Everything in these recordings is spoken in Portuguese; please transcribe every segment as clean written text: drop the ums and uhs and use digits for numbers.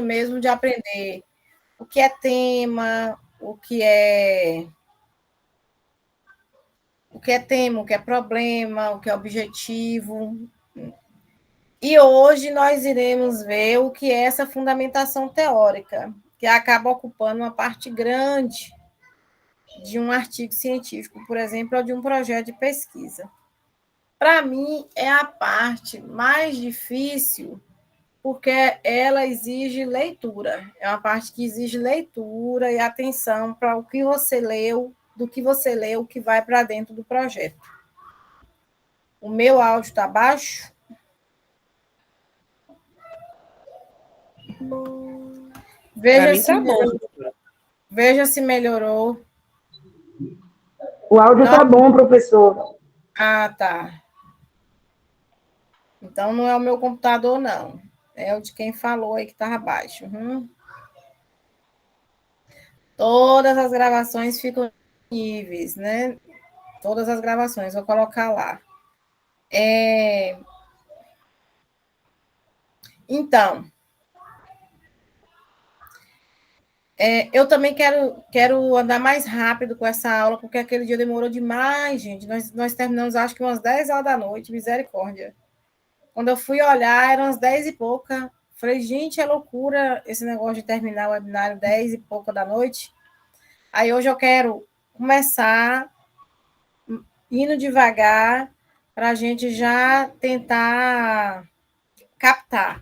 mesmo de aprender o que é tema, tema, o que é problema, o que é objetivo. E hoje nós iremos ver o que é essa fundamentação teórica, que acaba ocupando uma parte grande de um artigo científico, por exemplo, ou de um projeto de pesquisa. Para mim, é a parte mais difícil, porque ela exige leitura. É uma parte que exige leitura e atenção para o que você leu, do que você leu, o que vai para dentro do projeto. O meu áudio está baixo? Veja se, tá bom. Veja se melhorou. O áudio está bom, professor. Ah, tá. Então não é o meu computador, não. É o de quem falou aí que estava baixo. Todas as gravações ficam disponíveis, né? Todas as gravações, vou colocar lá. Então, eu também quero andar mais rápido com essa aula, porque aquele dia demorou demais, gente. Nós terminamos, acho que umas 10 horas da noite, misericórdia. Quando eu fui olhar, eram umas 10 e pouca. Falei, gente, é loucura esse negócio de terminar o webinário 10 e pouca da noite. Aí hoje eu quero começar indo devagar para a gente já tentar captar.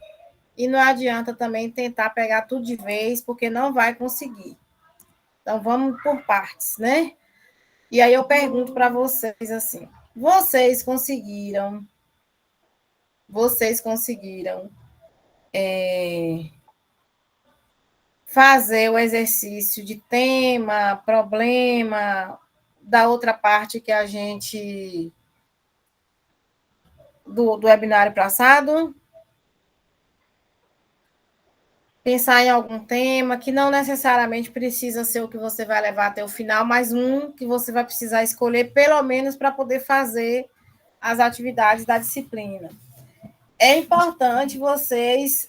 E não adianta também tentar pegar tudo de vez, porque não vai conseguir. Então, vamos por partes, né? E aí eu pergunto para vocês assim, vocês conseguiram fazer o exercício de tema, problema, da outra parte que a gente do webinário passado? Pensar em algum tema que não necessariamente precisa ser o que você vai levar até o final, mas um que você vai precisar escolher, pelo menos, para poder fazer as atividades da disciplina. É importante vocês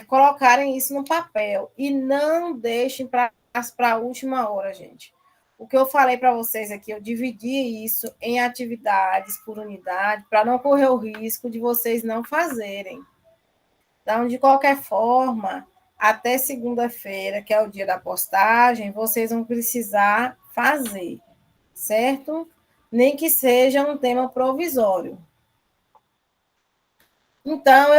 colocarem isso no papel e não deixem para a última hora, gente. O que eu falei para vocês aqui, eu dividi isso em atividades por unidade, para não correr o risco de vocês não fazerem. Então, de qualquer forma, até segunda-feira, que é o dia da postagem, vocês vão precisar fazer, certo? Nem que seja um tema provisório. Então,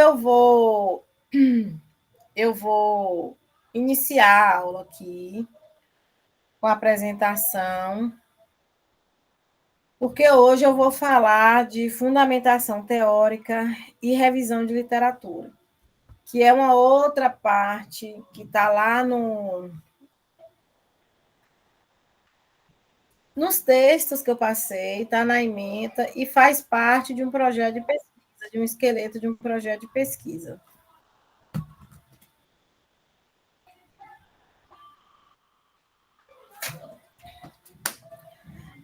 eu vou iniciar a aula aqui com a apresentação, porque hoje eu vou falar de fundamentação teórica e revisão de literatura, que é uma outra parte que está lá nos textos que eu passei, está na ementa e faz parte de um projeto de pesquisa, de um esqueleto de um projeto de pesquisa.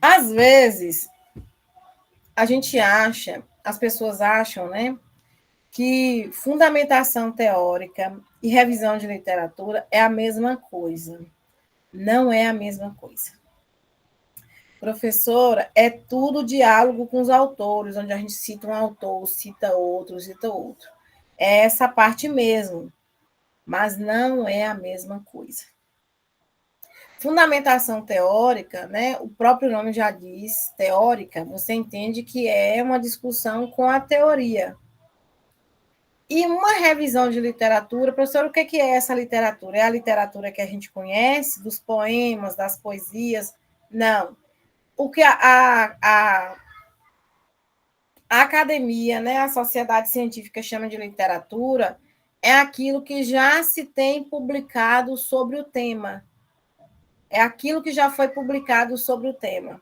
Às vezes, as pessoas acham, né, que fundamentação teórica e revisão de literatura é a mesma coisa. Não é a mesma coisa. Professora, é tudo diálogo com os autores, onde a gente cita um autor, cita outro. É essa parte mesmo, mas não é a mesma coisa. Fundamentação teórica, né? O próprio nome já diz, teórica, você entende que é uma discussão com a teoria. E uma revisão de literatura, professor, o que é essa literatura? É a literatura que a gente conhece, dos poemas, das poesias? Não. O que a academia, né, a sociedade científica chama de literatura, é aquilo que já se tem publicado sobre o tema. É aquilo que já foi publicado sobre o tema,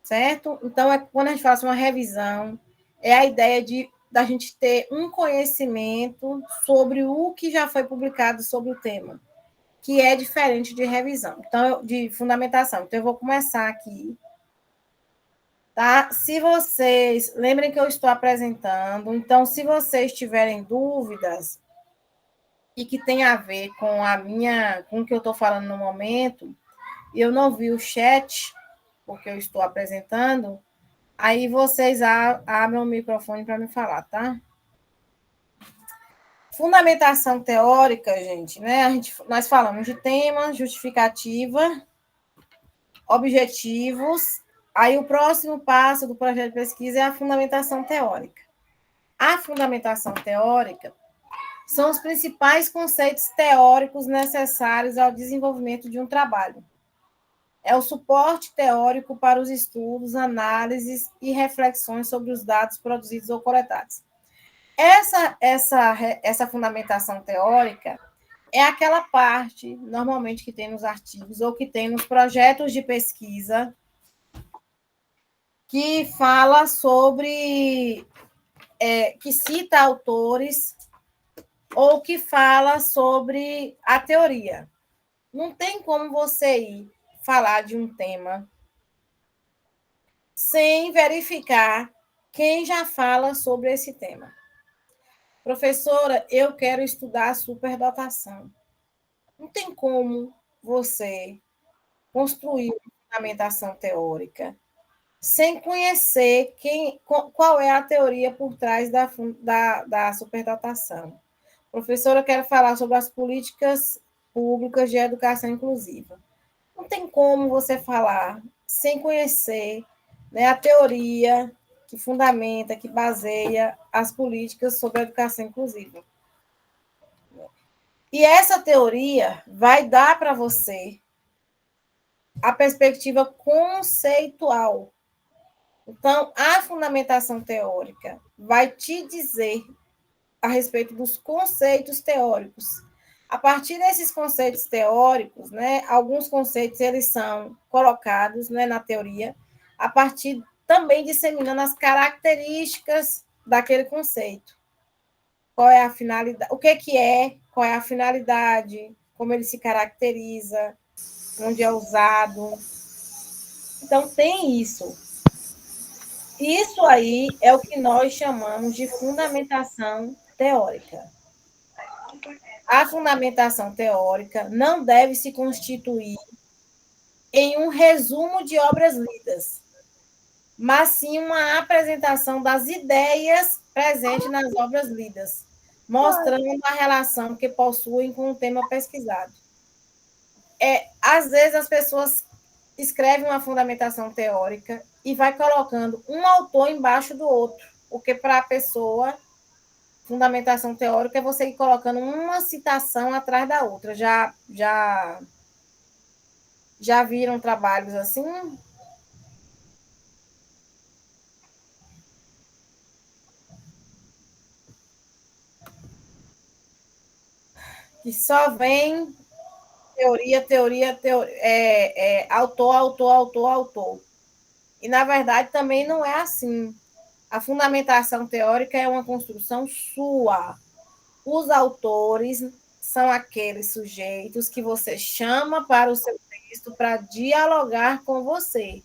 certo? Então, quando a gente faz uma revisão, é a ideia da gente ter um conhecimento sobre o que já foi publicado sobre o tema, que é diferente de revisão, então, de fundamentação. Então, eu vou começar aqui. Tá? Se vocês, lembrem que eu estou apresentando, então, se vocês tiverem dúvidas, e que tem a ver com com o que eu estou falando no momento, e eu não vi o chat, porque eu estou apresentando, aí vocês abrem o microfone para me falar, tá? Fundamentação teórica, gente, né? Nós falamos de tema, justificativa, objetivos. Aí o próximo passo do projeto de pesquisa é a fundamentação teórica. A fundamentação teórica são os principais conceitos teóricos necessários ao desenvolvimento de um trabalho. É o suporte teórico para os estudos, análises e reflexões sobre os dados produzidos ou coletados. Essa fundamentação teórica é aquela parte, normalmente, que tem nos artigos ou que tem nos projetos de pesquisa, que fala sobre, que cita autores ou que fala sobre a teoria. Não tem como você ir falar de um tema sem verificar quem já fala sobre esse tema. Professora, eu quero estudar a superdotação. Não tem como você construir uma fundamentação teórica sem conhecer qual é a teoria por trás da superdotação. Professora, eu quero falar sobre as políticas públicas de educação inclusiva. Não tem como você falar sem conhecer, né, a teoria que fundamenta, que baseia as políticas sobre a educação inclusiva. E essa teoria vai dar para você a perspectiva conceitual. Então, a fundamentação teórica vai te dizer a respeito dos conceitos teóricos. A partir desses conceitos teóricos, né, alguns conceitos eles são colocados, né, na teoria, a partir também disseminando as características daquele conceito. Qual é a finalidade, o que é, qual é a finalidade, como ele se caracteriza, onde é usado. Então, tem isso. Isso aí é o que nós chamamos de fundamentação teórica. A fundamentação teórica não deve se constituir em um resumo de obras lidas, mas sim uma apresentação das ideias presentes nas obras lidas, mostrando a relação que possuem com o tema pesquisado. Às vezes as pessoas escrevem uma fundamentação teórica e vai colocando um autor embaixo do outro, porque para a pessoa, fundamentação teórica é você ir colocando uma citação atrás da outra. Já viram trabalhos assim? Que só vem teoria, autor. E, na verdade, também não é assim. A fundamentação teórica é uma construção sua. Os autores são aqueles sujeitos que você chama para o seu texto para dialogar com você.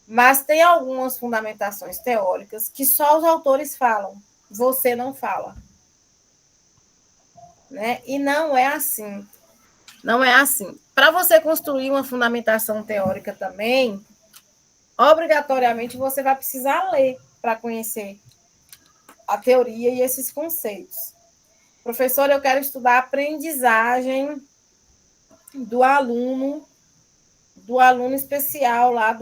Mas tem algumas fundamentações teóricas que só os autores falam, você não fala. Né? E não é assim. Não é assim. Para você construir uma fundamentação teórica também, obrigatoriamente você vai precisar ler para conhecer a teoria e esses conceitos. Professor, eu quero estudar a aprendizagem do aluno especial lá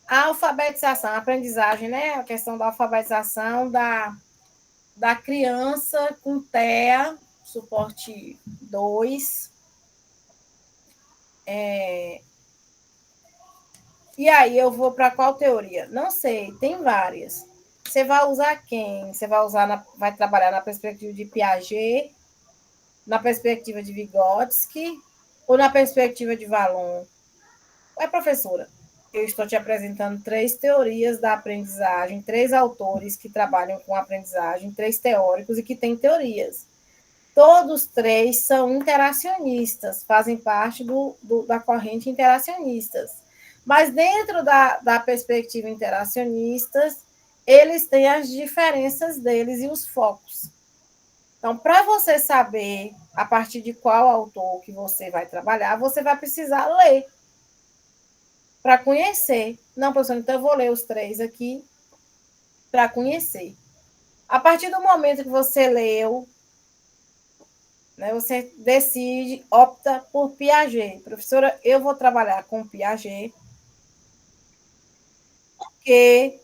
a alfabetização, a aprendizagem, né? A questão da alfabetização da criança com TEA, suporte 2. E aí eu vou para qual teoria? Não sei, tem várias. Você vai usar quem? Você vai trabalhar na perspectiva de Piaget, na perspectiva de Vygotsky ou na perspectiva de Vallon? Professora, eu estou te apresentando 3 teorias da aprendizagem, 3 autores que trabalham com aprendizagem, 3 teóricos e que têm teorias. Todos 3 são interacionistas, fazem parte da corrente interacionistas. Mas dentro da perspectiva interacionista, eles têm as diferenças deles e os focos. Então, para você saber a partir de qual autor que você vai trabalhar, você vai precisar ler para conhecer. Não, professor, então eu vou ler os 3 aqui para conhecer. A partir do momento que você leu, né, você decide, opta por Piaget. Professora, eu vou trabalhar com Piaget, porque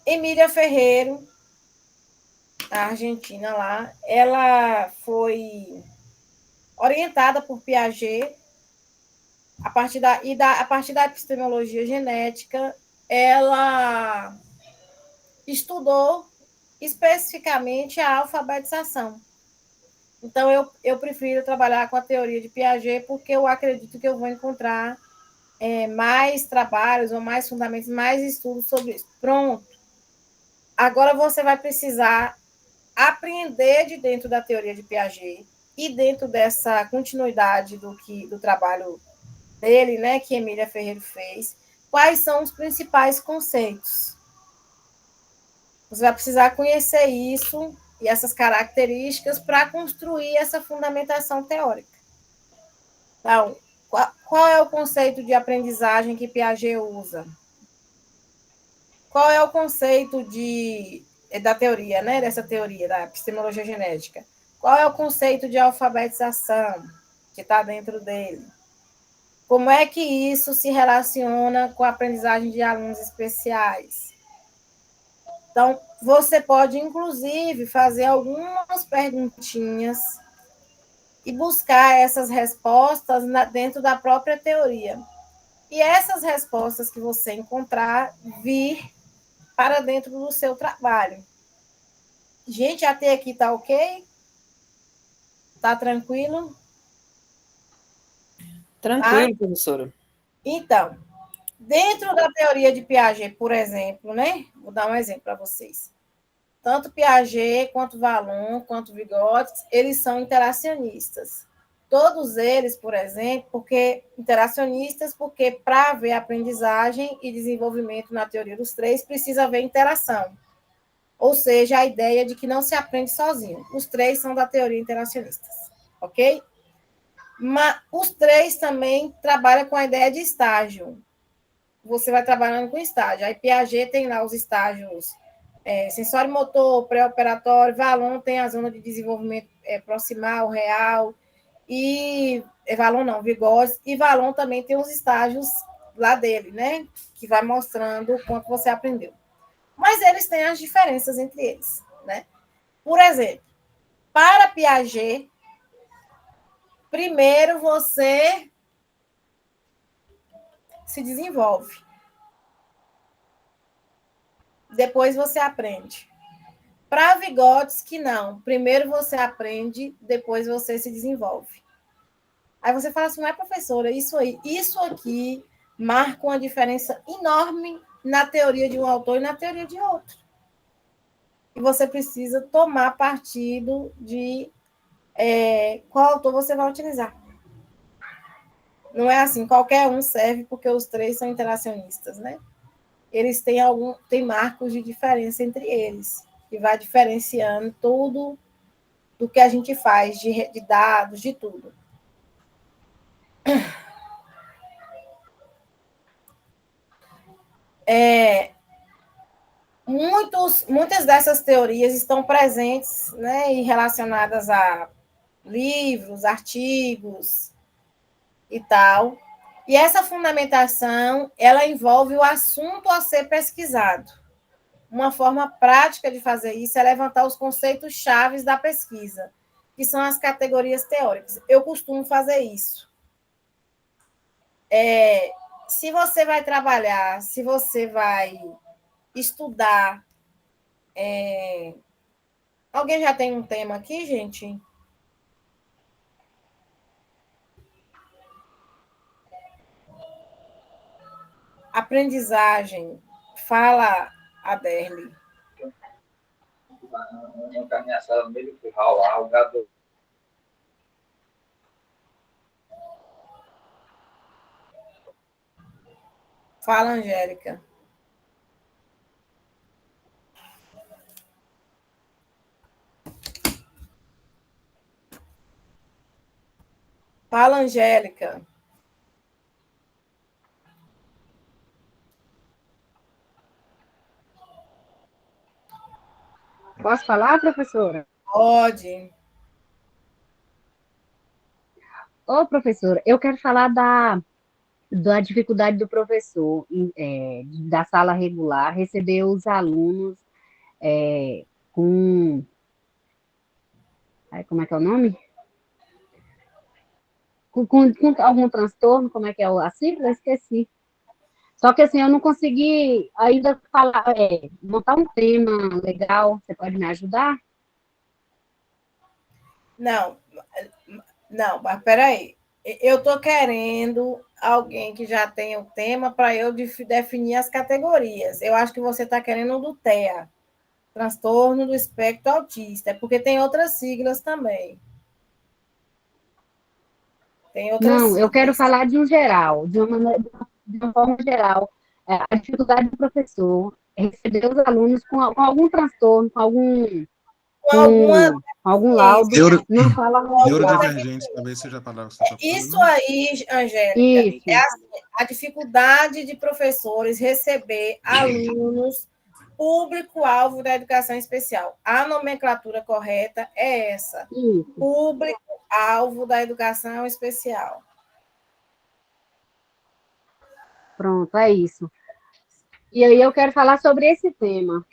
Emília Ferreiro, a argentina lá, ela foi orientada por Piaget a partir da epistemologia genética, ela estudou especificamente a alfabetização. Então, eu prefiro trabalhar com a teoria de Piaget, porque eu acredito que eu vou encontrar mais trabalhos ou mais fundamentos, mais estudos sobre isso. Pronto. Agora você vai precisar aprender de dentro da teoria de Piaget e dentro dessa continuidade do trabalho dele, né, que Emília Ferreira fez, quais são os principais conceitos. Você vai precisar conhecer isso e essas características para construir essa fundamentação teórica. Então, qual é o conceito de aprendizagem que Piaget usa? Qual é o conceito da teoria, né, dessa teoria, da epistemologia genética? Qual é o conceito de alfabetização que está dentro dele? Como é que isso se relaciona com a aprendizagem de alunos especiais? Então, você pode, inclusive, fazer algumas perguntinhas e buscar essas respostas dentro da própria teoria. E essas respostas que você encontrar, vir para dentro do seu trabalho. Gente, até aqui está ok? Está tranquilo? Tranquilo, tá? Professora. Então, dentro da teoria de Piaget, por exemplo, né? Vou dar um exemplo para vocês. Tanto Piaget, quanto Vallon, quanto Vygotsky, eles são interacionistas. Todos eles, por exemplo, porque para haver aprendizagem e desenvolvimento na teoria dos 3, precisa haver interação. Ou seja, a ideia de que não se aprende sozinho. Os 3 são da teoria interacionista, ok? Mas os 3 também trabalham com a ideia de estágio. Você vai trabalhando com estágio. Aí Piaget tem lá os estágios sensório motor, pré-operatório, Vallon tem a zona de desenvolvimento proximal, real, e Vallon não, Vygotsky, e Vallon também tem os estágios lá dele, né? Que vai mostrando o quanto você aprendeu. Mas eles têm as diferenças entre eles, né? Por exemplo, para Piaget, primeiro você se desenvolve. Depois você aprende. Para Vygotsky, não. Primeiro você aprende, depois você se desenvolve. Aí você fala assim, não é, professora, isso aqui marca uma diferença enorme na teoria de um autor e na teoria de outro. E você precisa tomar partido de qual autor você vai utilizar. Não é assim, qualquer um serve porque os 3 são interacionistas, né? Eles têm marcos de diferença entre eles, que vai diferenciando tudo do que a gente faz, de dados, de tudo. Muitas dessas teorias estão presentes, né, e relacionadas a livros, artigos e tal. E essa fundamentação, ela envolve o assunto a ser pesquisado. Uma forma prática de fazer isso é levantar os conceitos chaves da pesquisa, que são as categorias teóricas. Eu costumo fazer isso. Se você vai trabalhar, se você vai estudar. Alguém já tem um tema aqui, gente? Aprendizagem. Fala, Aderli. Uma caminhada no meio do curral lá, o gado. Fala, Angélica. Fala, Angélica. Posso falar, professora? Pode. Ô, professora, eu quero falar da dificuldade do professor da sala regular receber os alunos com... Como é que é o nome? Com algum transtorno, como é que é a sigla? Eu esqueci. Só que assim, eu não consegui ainda falar, montar um tema legal. Você pode me ajudar? Não, não, mas peraí. Eu estou querendo alguém que já tenha o tema para eu definir as categorias. Eu acho que você está querendo o do TEA, transtorno do espectro autista, porque tem outras siglas também. Tem outras Não, eu quero siglas. falar de um geral, de uma forma geral. A dificuldade do professor é receber os alunos com algum transtorno, Com alguma com algum laudo, deficiência. Neuro, não fala regular. neurodivergente, talvez seja a palavra que você está procurando, Isso não? aí, Angélica, Isso. é assim, a dificuldade de professores receber alunos público-alvo da educação especial. A nomenclatura correta é essa: Isso, público-alvo da educação especial. pronto, é isso. E aí eu quero falar sobre esse tema.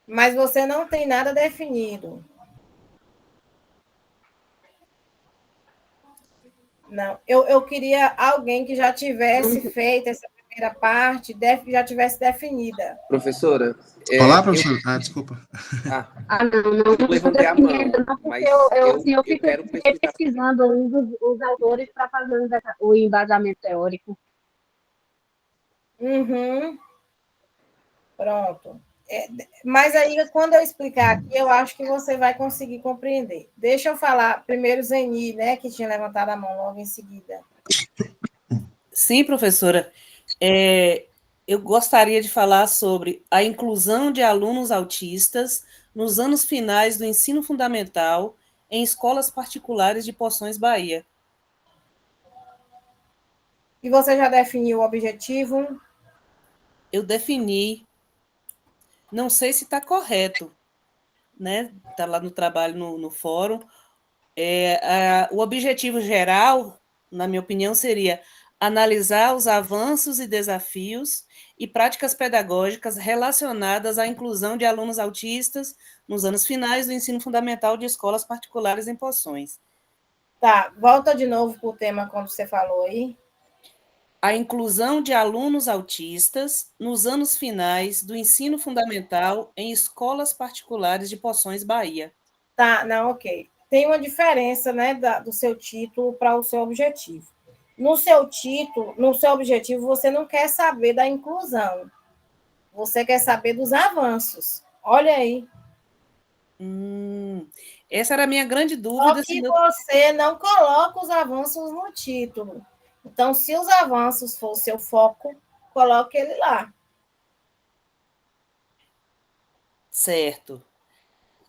Mas você não tem nada definido. Não, eu queria alguém que já tivesse feito essa primeira parte, já tivesse definida. Professora, Olá, professor. Desculpa. Não eu levantei a defini mão, ainda, não, porque mas eu fiquei quero pesquisar. pesquisando aí os autores para fazer o embasamento teórico. Uhum, pronto. Mas aí, quando eu explicar aqui, eu acho que você vai conseguir compreender. Deixa eu falar primeiro o Zeni, né, que tinha levantado a mão logo em seguida. Sim, professora. Eu gostaria de falar sobre a inclusão de alunos autistas nos anos finais do ensino fundamental em escolas particulares de Poções, Bahia. E você já definiu o objetivo? Eu defini, não sei se está correto, né? Está lá no trabalho no fórum. O objetivo geral, na minha opinião, seria analisar os avanços e desafios e práticas pedagógicas relacionadas à inclusão de alunos autistas nos anos finais do ensino fundamental de escolas particulares em Poções. Tá, volta de novo para o tema como você falou aí. A inclusão de alunos autistas nos anos finais do ensino fundamental em escolas particulares de Poções, Bahia. Tá, não, ok. Tem uma diferença, né, do seu título para o seu objetivo. No seu título, no seu objetivo, você não quer saber da inclusão. Você quer saber dos avanços. Olha aí. Essa era a minha grande dúvida. Só que você não coloca os avanços no título. Então, se os avanços for o seu foco, coloque ele lá. Certo.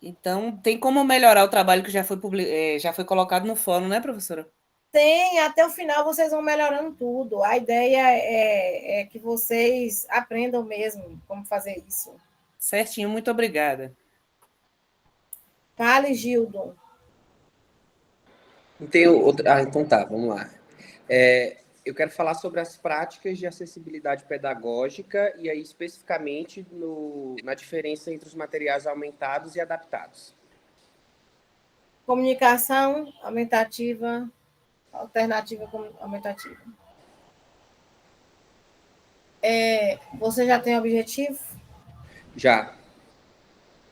Então, tem como melhorar o trabalho que já foi colocado no fórum, né, professora? Tem, até o final vocês vão melhorando tudo. A ideia é que vocês aprendam mesmo como fazer isso. Certinho, muito obrigada. Fale, Gildo. Então tá, vamos lá. Eu quero falar sobre as práticas de acessibilidade pedagógica e aí especificamente na diferença entre os materiais aumentados e adaptados. Comunicação aumentativa, alternativa aumentativa. Você já tem objetivo? Já.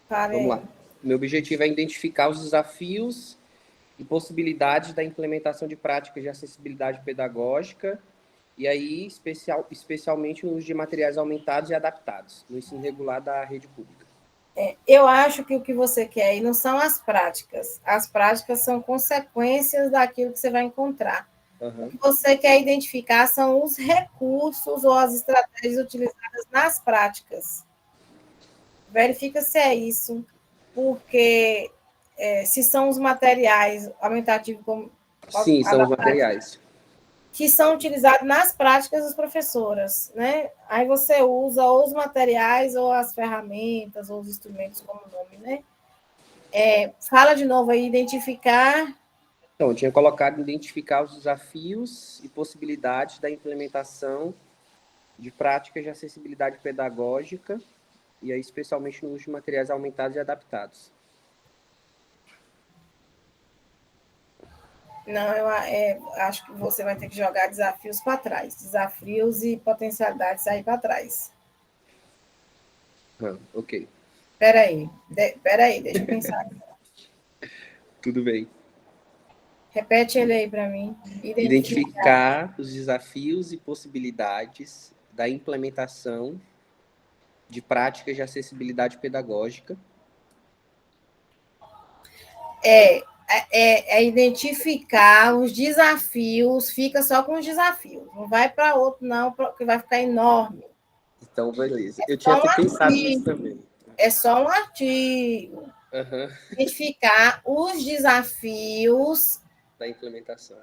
Fale Vamos aí. lá. Meu objetivo é identificar os desafios e possibilidades da implementação de práticas de acessibilidade pedagógica e aí especialmente no uso de materiais aumentados e adaptados no ensino regular da rede pública. Eu acho que o que você quer aí não são as práticas. As práticas são consequências daquilo que você vai encontrar. Uhum. O que você quer identificar são os recursos ou as estratégias utilizadas nas práticas. Verifica se é isso, porque se são os materiais aumentativos como Sim, são os materiais. que são utilizados nas práticas das professoras, né? Aí você usa ou os materiais, ou as ferramentas, ou os instrumentos, como o nome, né? Fala de novo aí, identificar. Então, eu tinha colocado identificar os desafios e possibilidades da implementação de práticas de acessibilidade pedagógica, e aí especialmente no uso de materiais aumentados e adaptados. Não, eu acho que você vai ter que jogar desafios para trás. Desafios e potencialidades aí para trás. Ok. Espera aí, deixa eu pensar. Tudo bem. Repete ele aí para mim. Identificar os desafios e possibilidades da implementação de práticas de acessibilidade pedagógica. Identificar os desafios, fica só com os desafios. Não vai para outro, não, porque vai ficar enorme. Então, beleza. Eu tinha até pensado nisso também. É só um artigo. Identificar os desafios da implementação.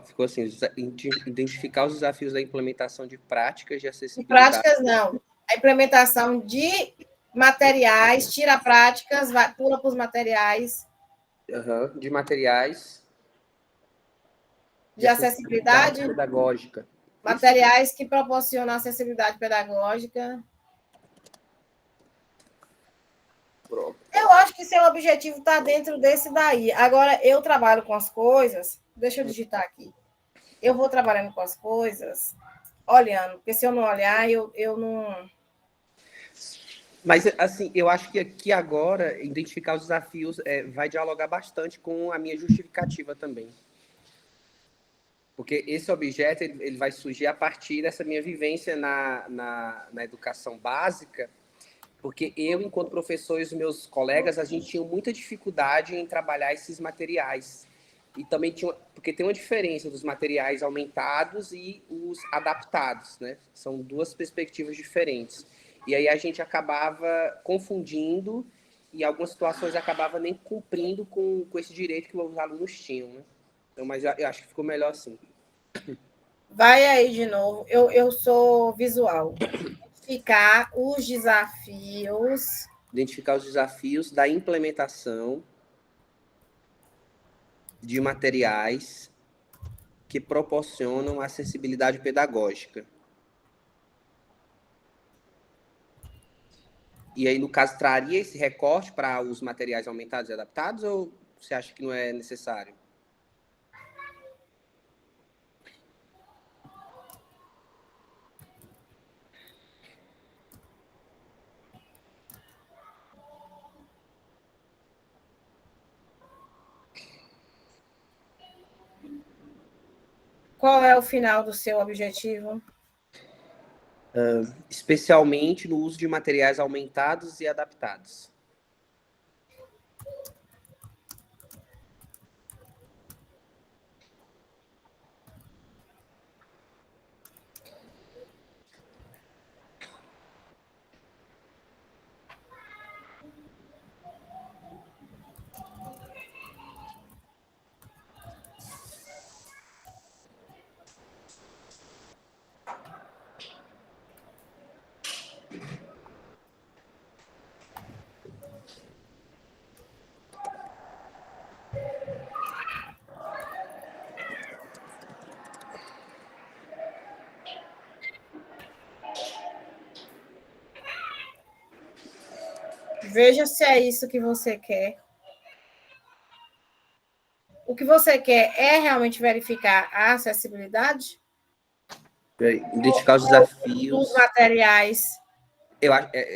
Ficou assim, identificar os desafios da implementação de práticas de acessibilidade. Práticas não. A implementação de materiais, tira práticas, pula para os materiais. De materiais de acessibilidade pedagógica. Materiais que proporcionam acessibilidade pedagógica. Pronto. Eu acho que seu objetivo está dentro desse daí. Agora, eu trabalho com as coisas. Deixa eu digitar aqui. Eu vou trabalhando com as coisas, olhando, porque se eu não olhar, eu não. Mas, assim, eu acho que aqui agora, identificar os desafios vai dialogar bastante com a minha justificativa também. Porque esse objeto ele vai surgir a partir dessa minha vivência na educação básica, porque eu, enquanto professor, e os meus colegas, a gente tinha muita dificuldade em trabalhar esses materiais. E também porque tem uma diferença dos materiais aumentados e os adaptados, né? São duas perspectivas diferentes. E aí a gente acabava confundindo e, em algumas situações, acabava nem cumprindo com esse direito que os alunos tinham, né? Então, mas eu acho que ficou melhor assim. Vai aí de novo. Eu sou visual. Identificar os desafios. Identificar os desafios da implementação de materiais que proporcionam acessibilidade pedagógica. E aí, no caso, traria esse recorte para os materiais aumentados e adaptados, ou você acha que não é necessário? Qual é o final do seu objetivo? Especialmente no uso de materiais aumentados e adaptados. Veja se é isso que você quer. O que você quer é realmente verificar a acessibilidade? Identificar os desafios. Os materiais. Eu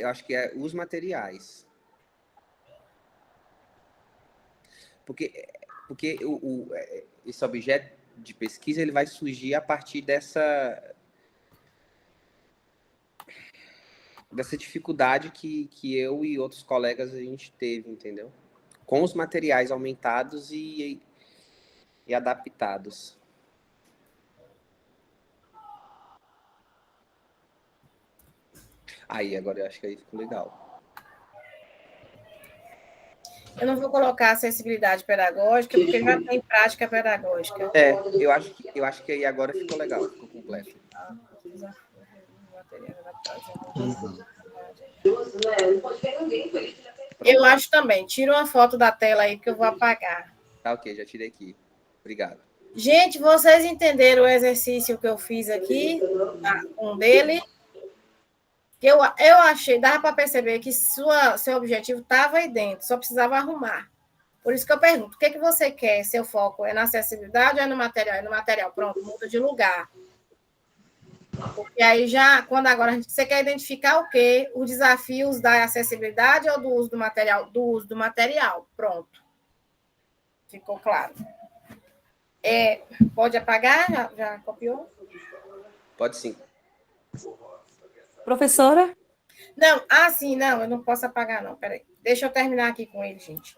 acho que é os materiais. Porque esse objeto de pesquisa ele vai surgir a partir dessa dificuldade que eu e outros colegas a gente teve, entendeu? Com os materiais aumentados e adaptados. Aí, agora eu acho que aí ficou legal. Eu não vou colocar acessibilidade pedagógica, porque já tem prática pedagógica. Eu acho que aí agora ficou legal, ficou completo. Eu acho também. Tira uma foto da tela aí, que eu vou apagar. Tá, ok, já tirei aqui. Obrigado. Gente, vocês entenderam o exercício que eu fiz aqui? Um dele? Eu achei, dava para perceber que seu objetivo estava aí dentro, só precisava arrumar. Por isso que eu pergunto, o que você quer? Seu foco é na acessibilidade ou é no material? É no material, pronto, muda de lugar. Porque aí já, quando agora você quer identificar o quê? Os desafios da acessibilidade ou do uso do material? Do uso do material, pronto. Ficou claro. Pode apagar? Já copiou? Pode sim. Professora? Não, sim, não, eu não posso apagar, não. Peraí. Deixa eu terminar aqui com ele, gente.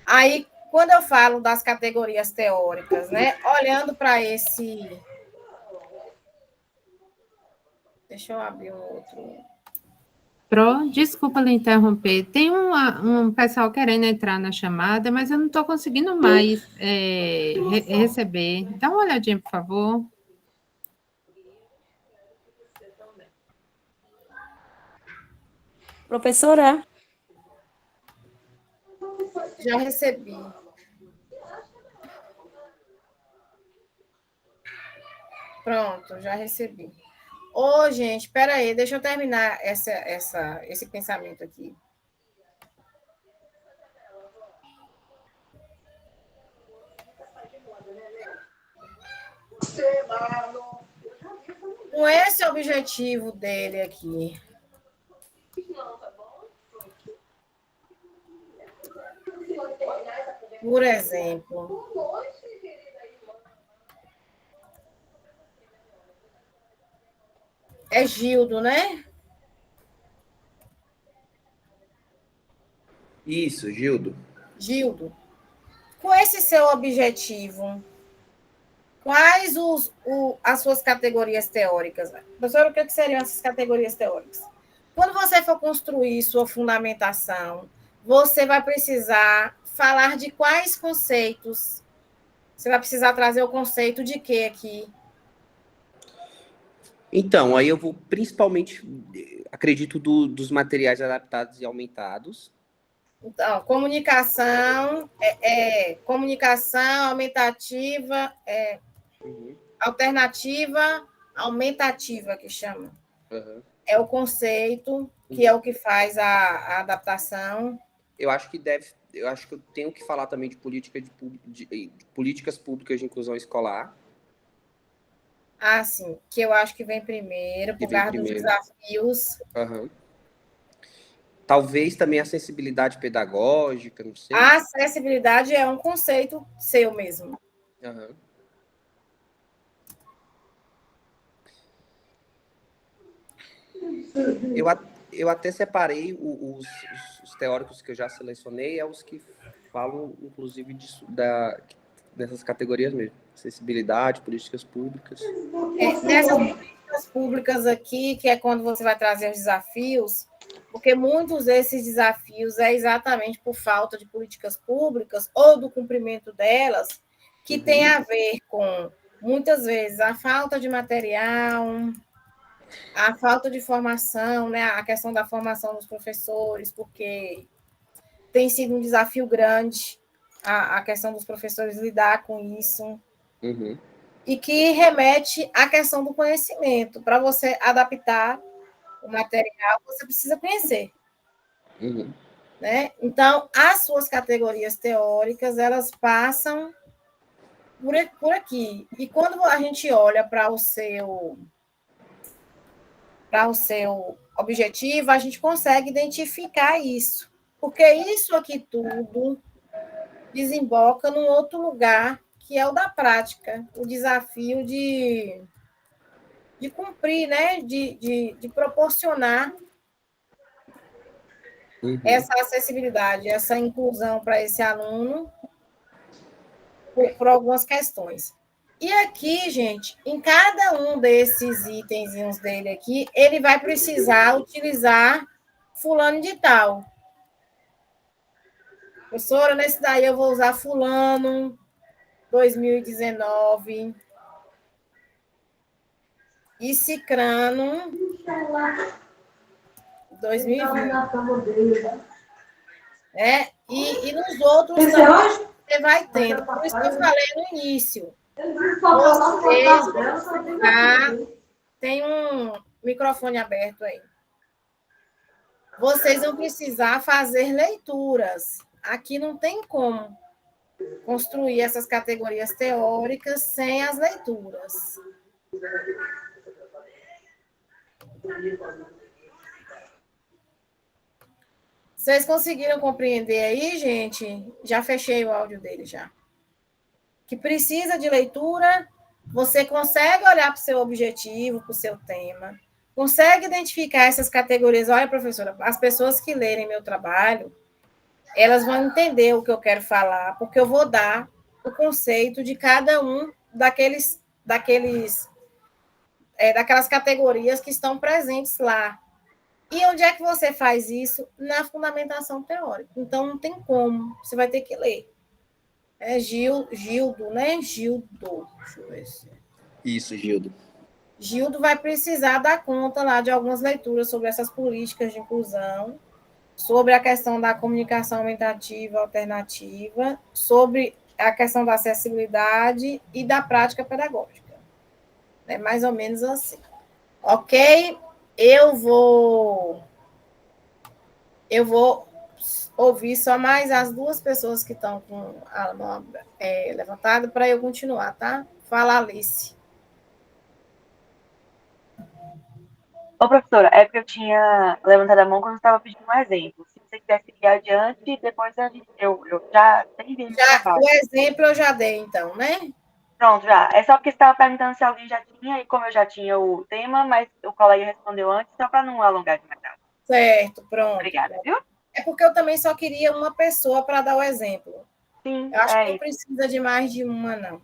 Aí, quando eu falo das categorias teóricas, né? Olhando para esse. Deixa eu abrir um outro. Desculpa lhe interromper. Tem um pessoal querendo entrar na chamada, mas eu não estou conseguindo mais receber. Dá uma olhadinha, por favor. Professora? Já recebi. Pronto, já recebi. Gente, espera aí, deixa eu terminar esse pensamento aqui. Com esse objetivo dele aqui. Por exemplo, é Gildo, né? Isso, Gildo. Gildo, com esse seu objetivo, quais as suas categorias teóricas? Professora, o que seriam essas categorias teóricas? Quando você for construir sua fundamentação, você vai precisar falar de quais conceitos? Você vai precisar trazer o conceito de quê aqui? Então, aí eu vou principalmente, acredito, dos materiais adaptados e aumentados. Então, comunicação, comunicação aumentativa, alternativa, aumentativa, que chama. Uhum. É o conceito, que é o que faz a adaptação. Eu acho que eu tenho que falar também de políticas públicas de inclusão escolar. Sim, que eu acho que vem primeiro, por causa dos desafios. Uhum. Talvez também a acessibilidade pedagógica, não sei. A acessibilidade é um conceito seu mesmo. Uhum. Eu até separei os teóricos que eu já selecionei, os que falam, inclusive, dessas categorias mesmo. Acessibilidade, políticas públicas. Nessas políticas públicas aqui, que é quando você vai trazer os desafios, porque muitos desses desafios é exatamente por falta de políticas públicas ou do cumprimento delas, que tem a ver com, muitas vezes, a falta de material, a falta de formação, né? A questão da formação dos professores, porque tem sido um desafio grande a questão dos professores lidar com isso. Uhum. E que remete à questão do conhecimento. Para você adaptar o material, você precisa conhecer. Uhum. Né? Então, as suas categorias teóricas, elas passam por aqui. E quando a gente olha para o seu objetivo, a gente consegue identificar isso. Porque isso aqui tudo desemboca num outro lugar, que é o da prática, o desafio de cumprir, né? de proporcionar essa acessibilidade, essa inclusão para esse aluno por algumas questões. E aqui, gente, em cada um desses itenzinhos dele aqui, ele vai precisar utilizar fulano de tal. Professora, nesse daí eu vou usar fulano 2019 e cicrano 2020. E nos outros também você vai tendo. Por isso que eu falei no início. Vocês tem um microfone aberto aí. Vocês vão precisar fazer leituras. Aqui não tem como construir essas categorias teóricas sem as leituras. Vocês conseguiram compreender aí, gente? Já fechei o áudio dele já. Que precisa de leitura, você consegue olhar para o seu objetivo, para o seu tema, consegue identificar essas categorias. Olha, professora, as pessoas que lerem meu trabalho, elas vão entender o que eu quero falar, porque eu vou dar o conceito de cada um daquelas categorias que estão presentes lá. E onde é que você faz isso? Na fundamentação teórica. Então, não tem como. Você vai ter que ler. É Gildo, né? Gildo. Deixa eu ver se... Isso, Gildo. Gildo vai precisar dar conta lá de algumas leituras sobre essas políticas de inclusão, sobre a questão da comunicação aumentativa alternativa, sobre a questão da acessibilidade e da prática pedagógica. É mais ou menos assim. Ok? Eu vou ouvir só mais as duas pessoas que estão com a mão levantada para eu continuar, tá? Fala, Alice. Ô, professora, é porque eu tinha levantado a mão quando eu estava pedindo um exemplo. Se você quiser seguir adiante, depois eu já terminei o trabalho. O exemplo eu já dei, então, né? Pronto, já. É só porque você estava perguntando se alguém já tinha, e como eu já tinha o tema, mas o colega respondeu antes, só para não alongar demais. Certo, pronto. Obrigada, viu? É porque eu também só queria uma pessoa para dar o exemplo. Sim, eu acho que não precisa de mais de uma, não.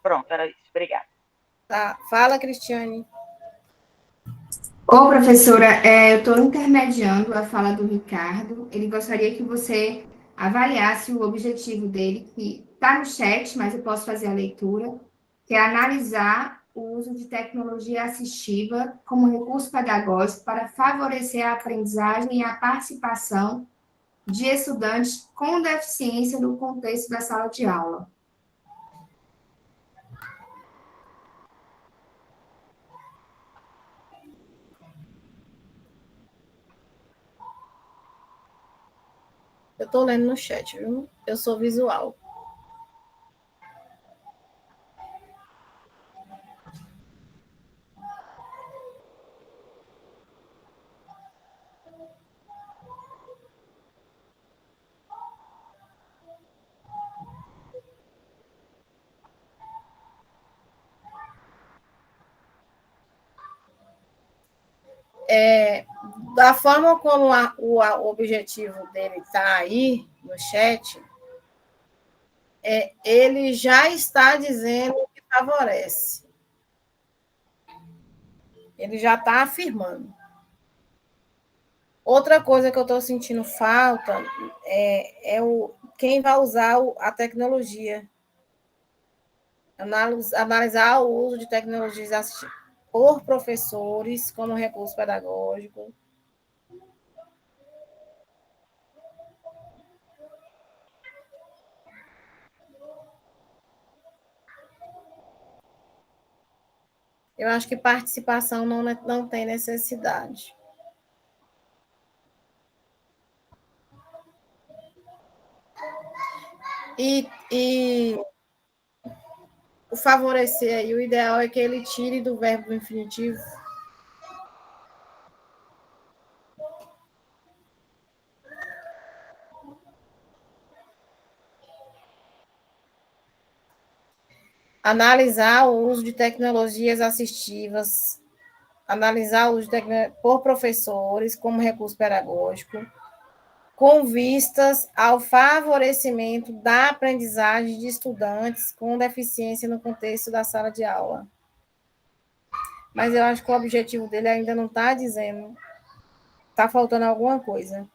Pronto, era isso. Obrigada. Tá. Fala, Cristiane. Ô, professora, eu estou intermediando a fala do Ricardo. Ele gostaria que você avaliasse o objetivo dele, que está no chat, mas eu posso fazer a leitura, que é analisar o uso de tecnologia assistiva como recurso pedagógico para favorecer a aprendizagem e a participação de estudantes com deficiência no contexto da sala de aula. Eu estou lendo no chat, viu? Eu sou visual. Da forma como o objetivo dele está aí no chat, ele já está dizendo que favorece. Ele já está afirmando. Outra coisa que eu estou sentindo falta quem vai usar a tecnologia. Analisar o uso de tecnologias assistivas por professores como recurso pedagógico. Eu acho que participação não tem necessidade. E o favorecer aí, o ideal é que ele tire do verbo infinitivo. Analisar o uso de tecnologias assistivas, analisar o uso de por professores como recurso pedagógico, com vistas ao favorecimento da aprendizagem de estudantes com deficiência no contexto da sala de aula. Mas eu acho que o objetivo dele ainda não está dizendo, está faltando alguma coisa.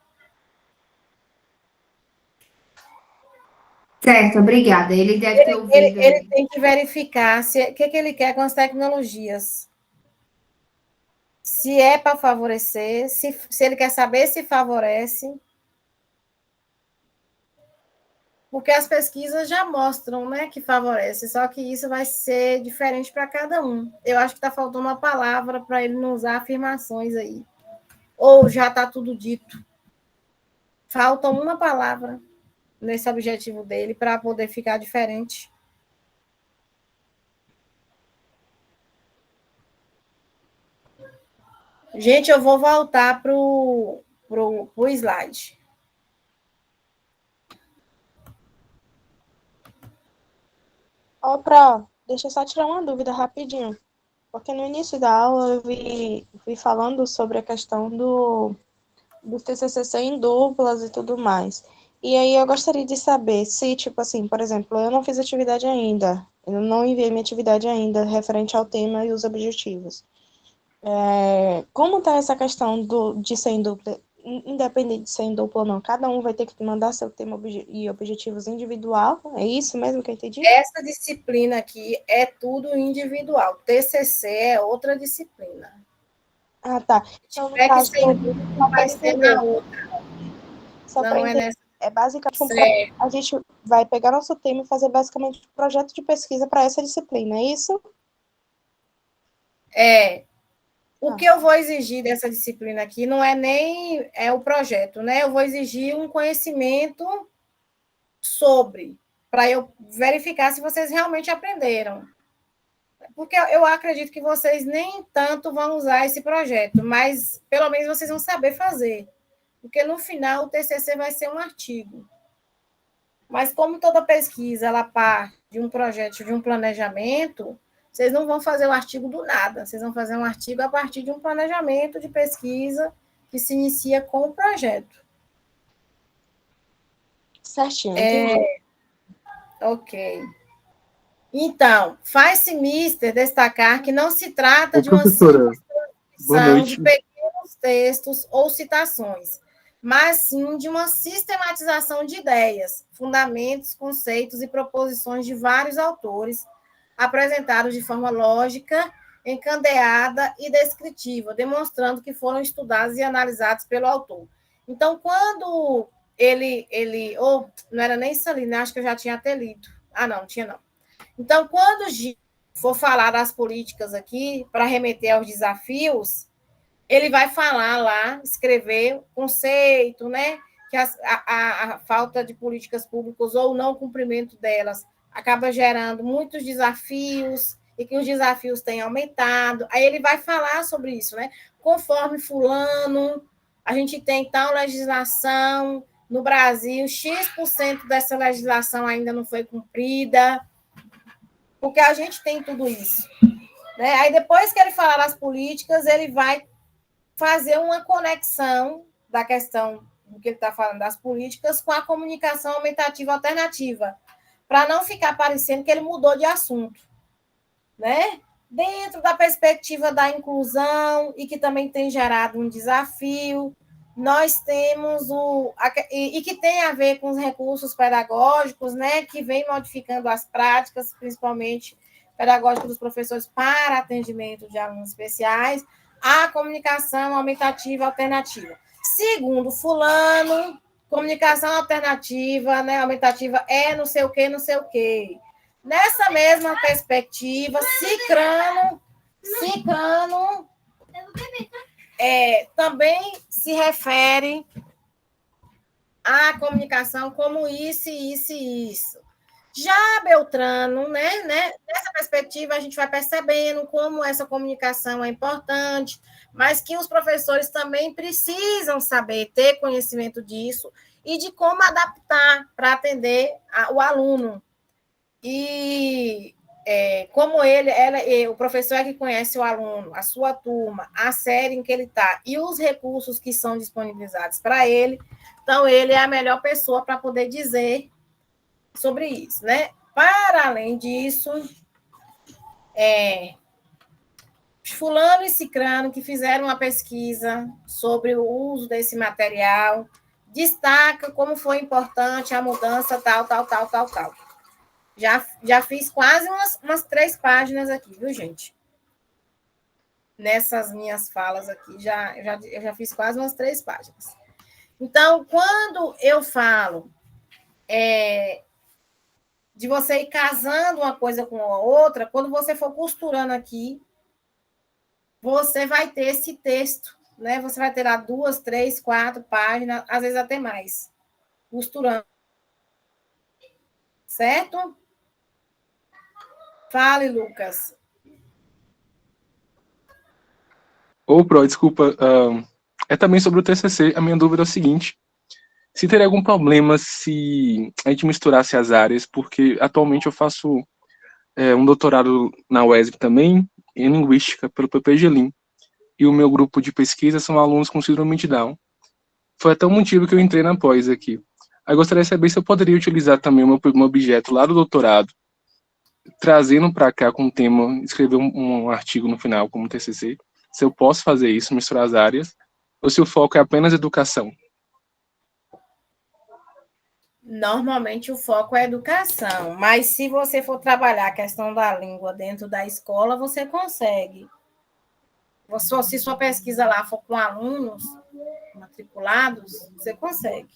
Certo, obrigada. Ele deve ter ouvido. Ele tem que verificar o que ele quer com as tecnologias. Se é para favorecer, se ele quer saber se favorece. Porque as pesquisas já mostram, né, que favorece, só que isso vai ser diferente para cada um. Eu acho que está faltando uma palavra para ele não usar afirmações aí. Ou já está tudo dito. Falta uma palavra nesse objetivo dele para poder ficar diferente. Gente, eu vou voltar para o slide. Deixa eu só tirar uma dúvida rapidinho. Porque no início da aula eu vi falando sobre a questão do TCC em duplas e tudo mais. E aí eu gostaria de saber se, tipo assim, por exemplo, eu não fiz atividade ainda, eu não enviei minha atividade ainda referente ao tema e os objetivos. Como está essa questão de ser em dupla? Independente de ser em dupla ou não, cada um vai ter que mandar seu tema e objetivos individual? É isso mesmo que eu entendi? Essa disciplina aqui é tudo individual. TCC é outra disciplina. Ah, tá. Então, no caso, vai ser na outra. Só não é nessa. É basicamente a gente vai pegar nosso tema e fazer basicamente um projeto de pesquisa para essa disciplina, é isso? O que eu vou exigir dessa disciplina aqui não é nem o projeto, né? Eu vou exigir um conhecimento para eu verificar se vocês realmente aprenderam. Porque eu acredito que vocês nem tanto vão usar esse projeto, mas pelo menos vocês vão saber fazer. Porque no final o TCC vai ser um artigo. Mas como toda pesquisa ela parte de um projeto, de um planejamento, vocês não vão fazer o artigo do nada, vocês vão fazer um artigo a partir de um planejamento de pesquisa que se inicia com o projeto. Certinho. Ok. Então, faz-se mister destacar que não se trata de uma simples transcrição de pequenos textos ou citações, mas sim de uma sistematização de ideias, fundamentos, conceitos e proposições de vários autores, apresentados de forma lógica, encandeada e descritiva, demonstrando que foram estudados e analisados pelo autor. Então, quando não era nem isso ali, né? Acho que eu já tinha até lido. Não tinha não. Então, quando o Gil for falar das políticas aqui, para remeter aos desafios, ele vai falar lá, escrever o conceito, né? Que a falta de políticas públicas ou o não cumprimento delas acaba gerando muitos desafios e que os desafios têm aumentado. Aí ele vai falar sobre isso, né? Conforme fulano, a gente tem tal legislação no Brasil, X% dessa legislação ainda não foi cumprida, porque a gente tem tudo isso. Né? Aí depois que ele falar das políticas, ele vai fazer uma conexão da questão do que ele está falando das políticas com a comunicação aumentativa alternativa, para não ficar parecendo que ele mudou de assunto, né? Dentro da perspectiva da inclusão e que também tem gerado um desafio, nós temos e que tem a ver com os recursos pedagógicos, né? Que vem modificando as práticas, principalmente pedagógicas dos professores para atendimento de alunos especiais, a comunicação aumentativa alternativa. Segundo fulano, comunicação alternativa, né, aumentativa é não sei o quê, não sei o quê. Nessa mesma perspectiva, Cicrano também se refere à comunicação como isso, isso e isso. Já Beltrano, né, nessa perspectiva, a gente vai percebendo como essa comunicação é importante, mas que os professores também precisam saber, ter conhecimento disso e de como adaptar para atender o aluno. E como o professor é que conhece o aluno, a sua turma, a série em que ele está e os recursos que são disponibilizados para ele, então ele é a melhor pessoa para poder dizer sobre isso, né? Para além disso, fulano e cicrano que fizeram uma pesquisa sobre o uso desse material, destaca como foi importante a mudança tal. Já fiz quase umas 3 páginas aqui, viu, gente? Nessas minhas falas aqui, eu já fiz quase umas 3 páginas. Então, quando eu falo de você ir casando uma coisa com a outra, quando você for costurando aqui, você vai ter esse texto, né? Você vai ter lá 2, 3, 4 páginas, às vezes até mais, costurando. Certo? Fale, Lucas. Pro, desculpa. É também sobre o TCC. A minha dúvida é o seguinte: se teria algum problema se a gente misturasse as áreas, porque atualmente eu faço um doutorado na UESB também, em Linguística, pelo PPGLIM, e o meu grupo de pesquisa são alunos com síndrome de Down. Foi até o motivo que eu entrei na pós aqui. Aí gostaria de saber se eu poderia utilizar também o meu objeto lá do doutorado, trazendo para cá com o tema, escrever um artigo no final como TCC, se eu posso fazer isso, misturar as áreas, ou se o foco é apenas educação. Normalmente o foco é educação, mas se você for trabalhar a questão da língua dentro da escola, você consegue. Se sua pesquisa lá for com alunos matriculados, você consegue.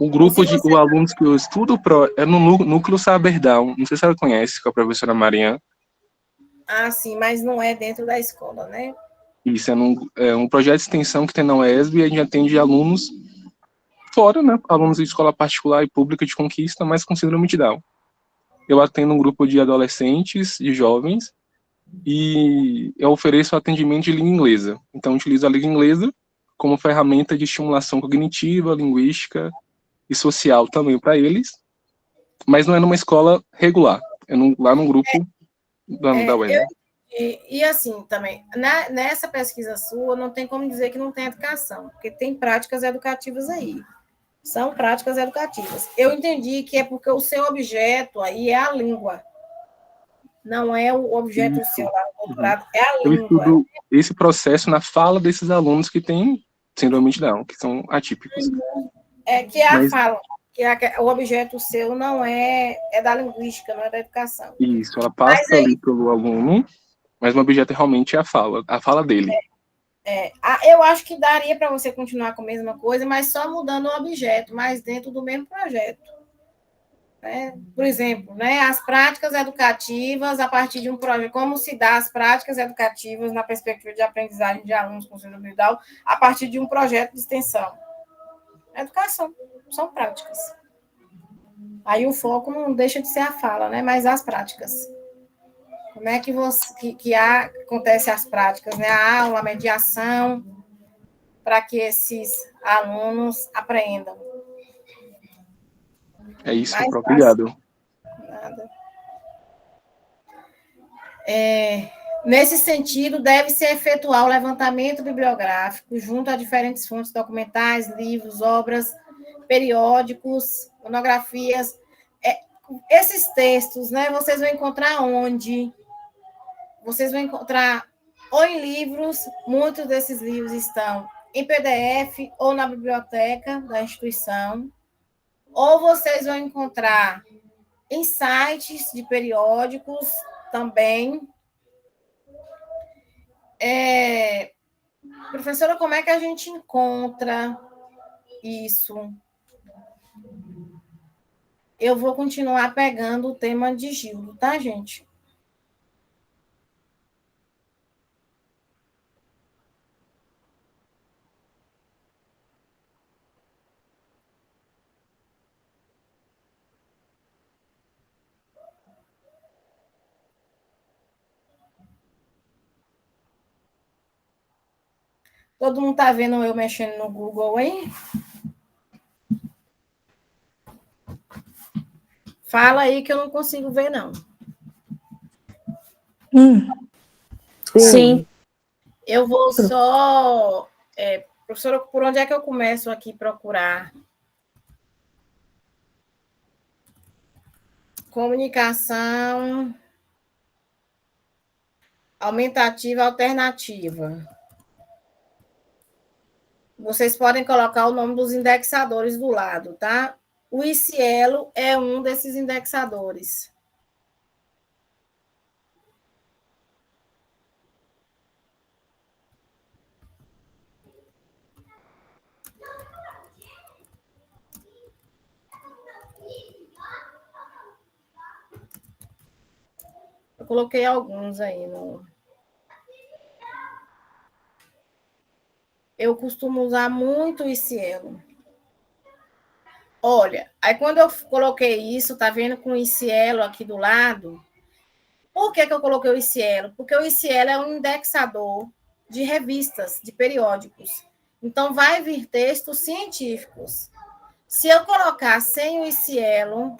O grupo de alunos que eu estudo é no Núcleo Saberdown, não sei se ela conhece, com a professora Mariana. Ah, sim, mas não é dentro da escola, né? Isso, é um projeto de extensão que tem na UESB e a gente atende alunos fora, né? Alunos de escola particular e pública de Conquista, mas com síndrome de Down. Eu atendo um grupo de adolescentes, de jovens, e eu ofereço atendimento de língua inglesa. Então, eu utilizo a língua inglesa como ferramenta de estimulação cognitiva, linguística e social também para eles, mas não é numa escola regular, lá num grupo da UESB. E assim, também, nessa pesquisa sua, não tem como dizer que não tem educação, porque tem práticas educativas aí. São práticas educativas. Eu entendi que é porque o seu objeto aí é a língua. Não é o objeto seu lá no doutorado, é a língua. Eu estudo esse processo na fala desses alunos que têm síndrome de Down, que são atípicos. Que é a fala. O objeto seu não é da linguística, não é da educação. Isso, ela passa ali pelo aluno, mas o objeto realmente é a fala dele. Eu acho que daria para você continuar com a mesma coisa, mas só mudando o objeto, mas dentro do mesmo projeto. Por exemplo, as práticas educativas a partir de um projeto, como se dá as práticas educativas na perspectiva de aprendizagem de alunos com síndrome de Down a partir de um projeto de extensão. Educação, são práticas. Aí o foco não deixa de ser a fala, mas as práticas. Como é que acontece as práticas, a aula, a mediação, para que esses alunos aprendam. É isso, obrigado. Nada. Nesse sentido, deve-se efetuar o levantamento bibliográfico junto a diferentes fontes documentais, livros, obras, periódicos, monografias. Esses textos, vocês vão encontrar onde? Vocês vão encontrar ou em livros, muitos desses livros estão em PDF ou na biblioteca da instituição, ou vocês vão encontrar em sites de periódicos também. Professora, como é que a gente encontra isso? Eu vou continuar pegando o tema de Gildo, tá, gente? Todo mundo está vendo eu mexendo no Google aí? Fala aí que eu não consigo ver, não. Sim. Eu vou só... professora, por onde é que eu começo aqui a procurar? Comunicação aumentativa alternativa. Vocês podem colocar o nome dos indexadores do lado, tá? O ICIELO é um desses indexadores. Eu coloquei alguns aí no... Eu costumo usar muito o ICIELO. Olha, aí quando eu coloquei isso, tá vendo com o ICIELO aqui do lado? Por que eu coloquei o ICIELO? Porque o ICIELO é um indexador de revistas, de periódicos. Então, vai vir textos científicos. Se eu colocar sem o ICIELO,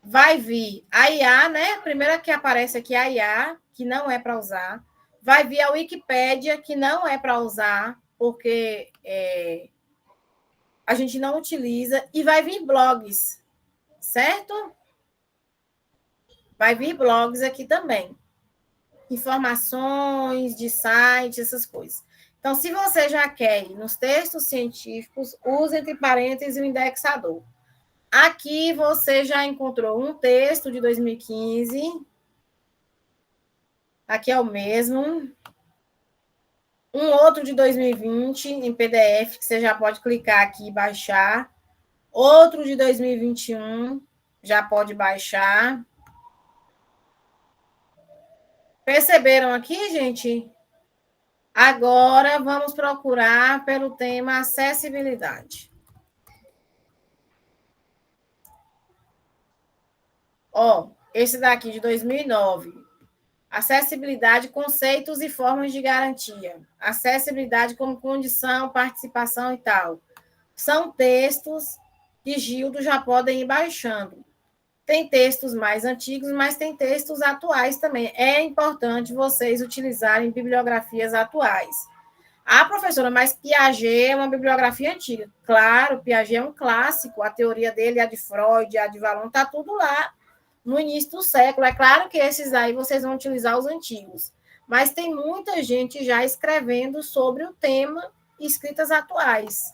vai vir a IA, né? A primeira que aparece aqui é a IA, que não é para usar. Vai vir a Wikipédia, que não é para usar, porque a gente não utiliza. E vai vir blogs, certo? Vai vir blogs aqui também. Informações de sites, essas coisas. Então, se você já quer ir nos textos científicos, use entre parênteses o indexador. Aqui você já encontrou um texto de 2015. Aqui é o mesmo. Um outro de 2020 em PDF, que você já pode clicar aqui e baixar. Outro de 2021, já pode baixar. Perceberam aqui, gente? Agora vamos procurar pelo tema acessibilidade. Ó, esse daqui de 2009. Acessibilidade, conceitos e formas de garantia. Acessibilidade como condição, participação e tal. São textos que Gildo já podem ir baixando. Tem textos mais antigos, mas tem textos atuais também. É importante vocês utilizarem bibliografias atuais. Ah, professora, mas Piaget é uma bibliografia antiga. Claro, Piaget é um clássico. A teoria dele, a de Freud, a de Vallon, está tudo lá no início do século. É claro que esses aí vocês vão utilizar os antigos. Mas tem muita gente já escrevendo sobre o tema, escritas atuais.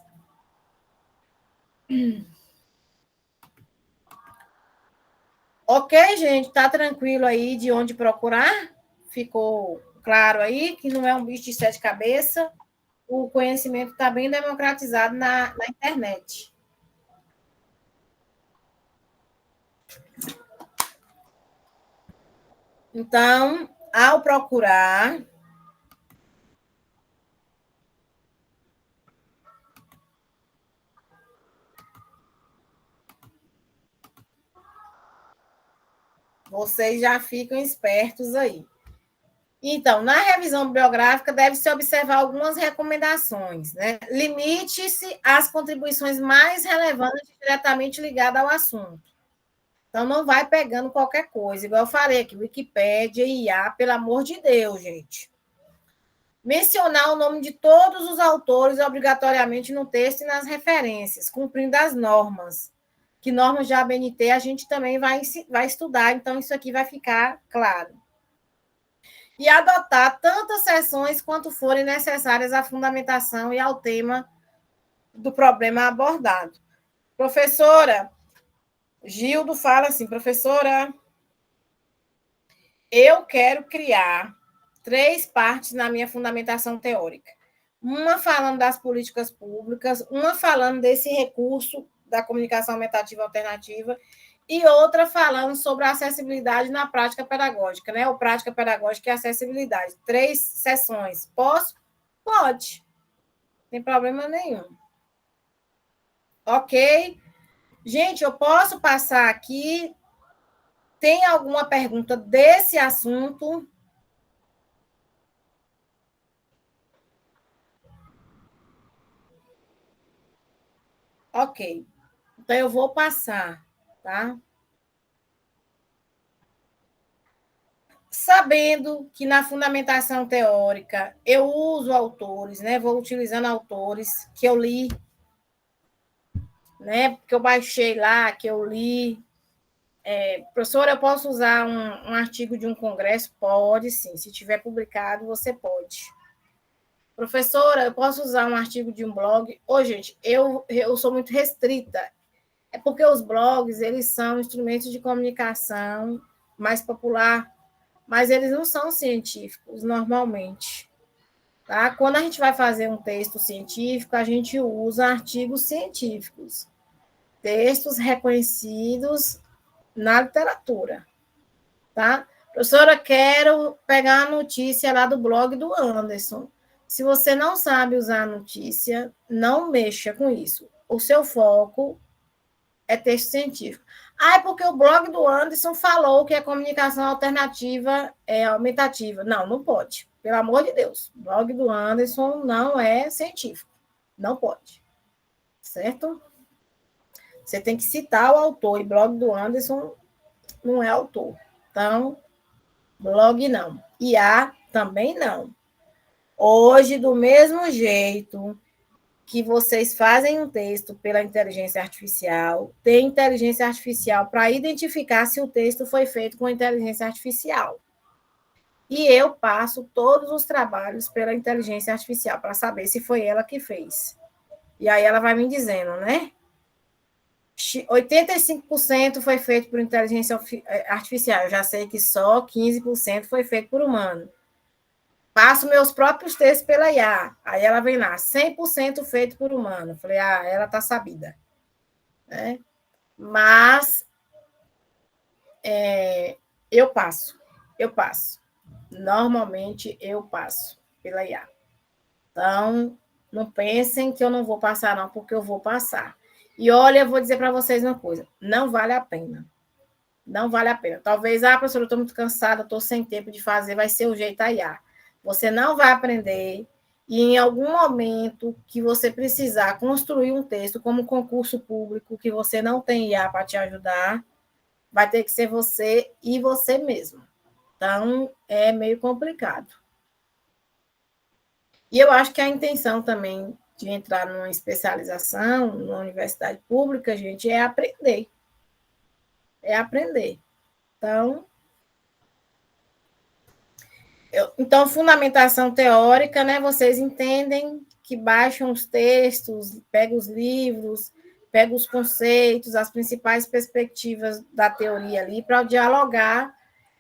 Ok, gente? Tá tranquilo aí de onde procurar? Ficou claro aí que não é um bicho de sete cabeças. O conhecimento está bem democratizado na internet. Então, ao procurar, vocês já ficam espertos aí. Então, na revisão bibliográfica, deve-se observar algumas recomendações, né? Limite-se às contribuições mais relevantes diretamente ligadas ao assunto. Então, não vai pegando qualquer coisa. Igual eu falei aqui, Wikipédia, IA, pelo amor de Deus, gente. Mencionar o nome de todos os autores obrigatoriamente no texto e nas referências, cumprindo as normas. Que normas de ABNT a gente também vai estudar, então isso aqui vai ficar claro. E adotar tantas sessões quanto forem necessárias à fundamentação e ao tema do problema abordado. Professora, Gildo fala assim, professora, eu quero criar 3 partes na minha fundamentação teórica. Uma falando das políticas públicas, uma falando desse recurso da comunicação aumentativa alternativa e outra falando sobre a acessibilidade na prática pedagógica, né? O prática pedagógica e acessibilidade. 3 sessões. Posso? Pode. Não tem problema nenhum. Ok? Gente, eu posso passar aqui. Tem alguma pergunta desse assunto? Ok. Então, eu vou passar, tá? Sabendo que na fundamentação teórica eu uso autores, né? Vou utilizando autores que eu li, né? Que eu baixei lá, que eu li. Professora, eu posso usar um artigo de um congresso? Pode, sim. Se tiver publicado, você pode. Professora, eu posso usar um artigo de um blog? Gente, eu sou muito restrita. É porque os blogs, eles são instrumentos de comunicação mais popular, mas eles não são científicos, normalmente. Tá? Quando a gente vai fazer um texto científico, a gente usa artigos científicos, textos reconhecidos na literatura. Tá? Professora, quero pegar a notícia lá do blog do Anderson. Se você não sabe usar a notícia, não mexa com isso. O seu foco é texto científico. É porque o blog do Anderson falou que a comunicação alternativa é aumentativa. Não, não pode. Pelo amor de Deus. O blog do Anderson não é científico. Não pode. Certo? Você tem que citar o autor. E blog do Anderson não é autor. Então, blog não. IA também não. Hoje, do mesmo jeito que vocês fazem um texto pela inteligência artificial, tem inteligência artificial para identificar se o texto foi feito com inteligência artificial. E eu passo todos os trabalhos pela inteligência artificial para saber se foi ela que fez. E aí ela vai me dizendo, né? 85% foi feito por inteligência artificial. Eu já sei que só 15% foi feito por humano. Passo meus próprios textos pela IA. Aí ela vem lá, 100% feito por humano. Falei, ela está sabida. Né? Mas eu passo. Normalmente eu passo pela IA. Então, não pensem que eu não vou passar, não, porque eu vou passar. E olha, eu vou dizer para vocês uma coisa: não vale a pena. Não vale a pena. Talvez, professora, eu estou muito cansada, estou sem tempo de fazer, vai ser o jeito a IA. Você não vai aprender, e em algum momento que você precisar construir um texto como concurso público, que você não tem IA para te ajudar, vai ter que ser você e você mesmo. Então, é meio complicado. E eu acho que a intenção também de entrar numa especialização, numa universidade pública, gente, é aprender. É aprender. Então, fundamentação teórica, né? Vocês entendem que baixam os textos, pegam os livros, pegam os conceitos, as principais perspectivas da teoria ali, para dialogar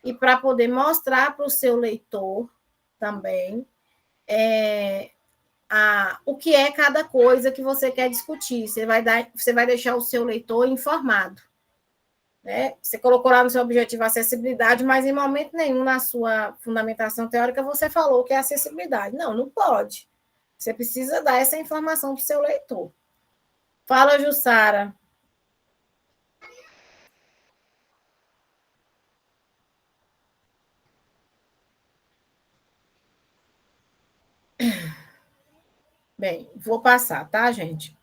e para poder mostrar para o seu leitor também o que é cada coisa que você quer discutir. Você vai deixar o seu leitor informado. Né? Você colocou lá no seu objetivo acessibilidade, mas em momento nenhum na sua fundamentação teórica você falou que é acessibilidade. Não, não pode. Você precisa dar essa informação para o seu leitor. Fala, Jussara. Bem, vou passar, tá, gente?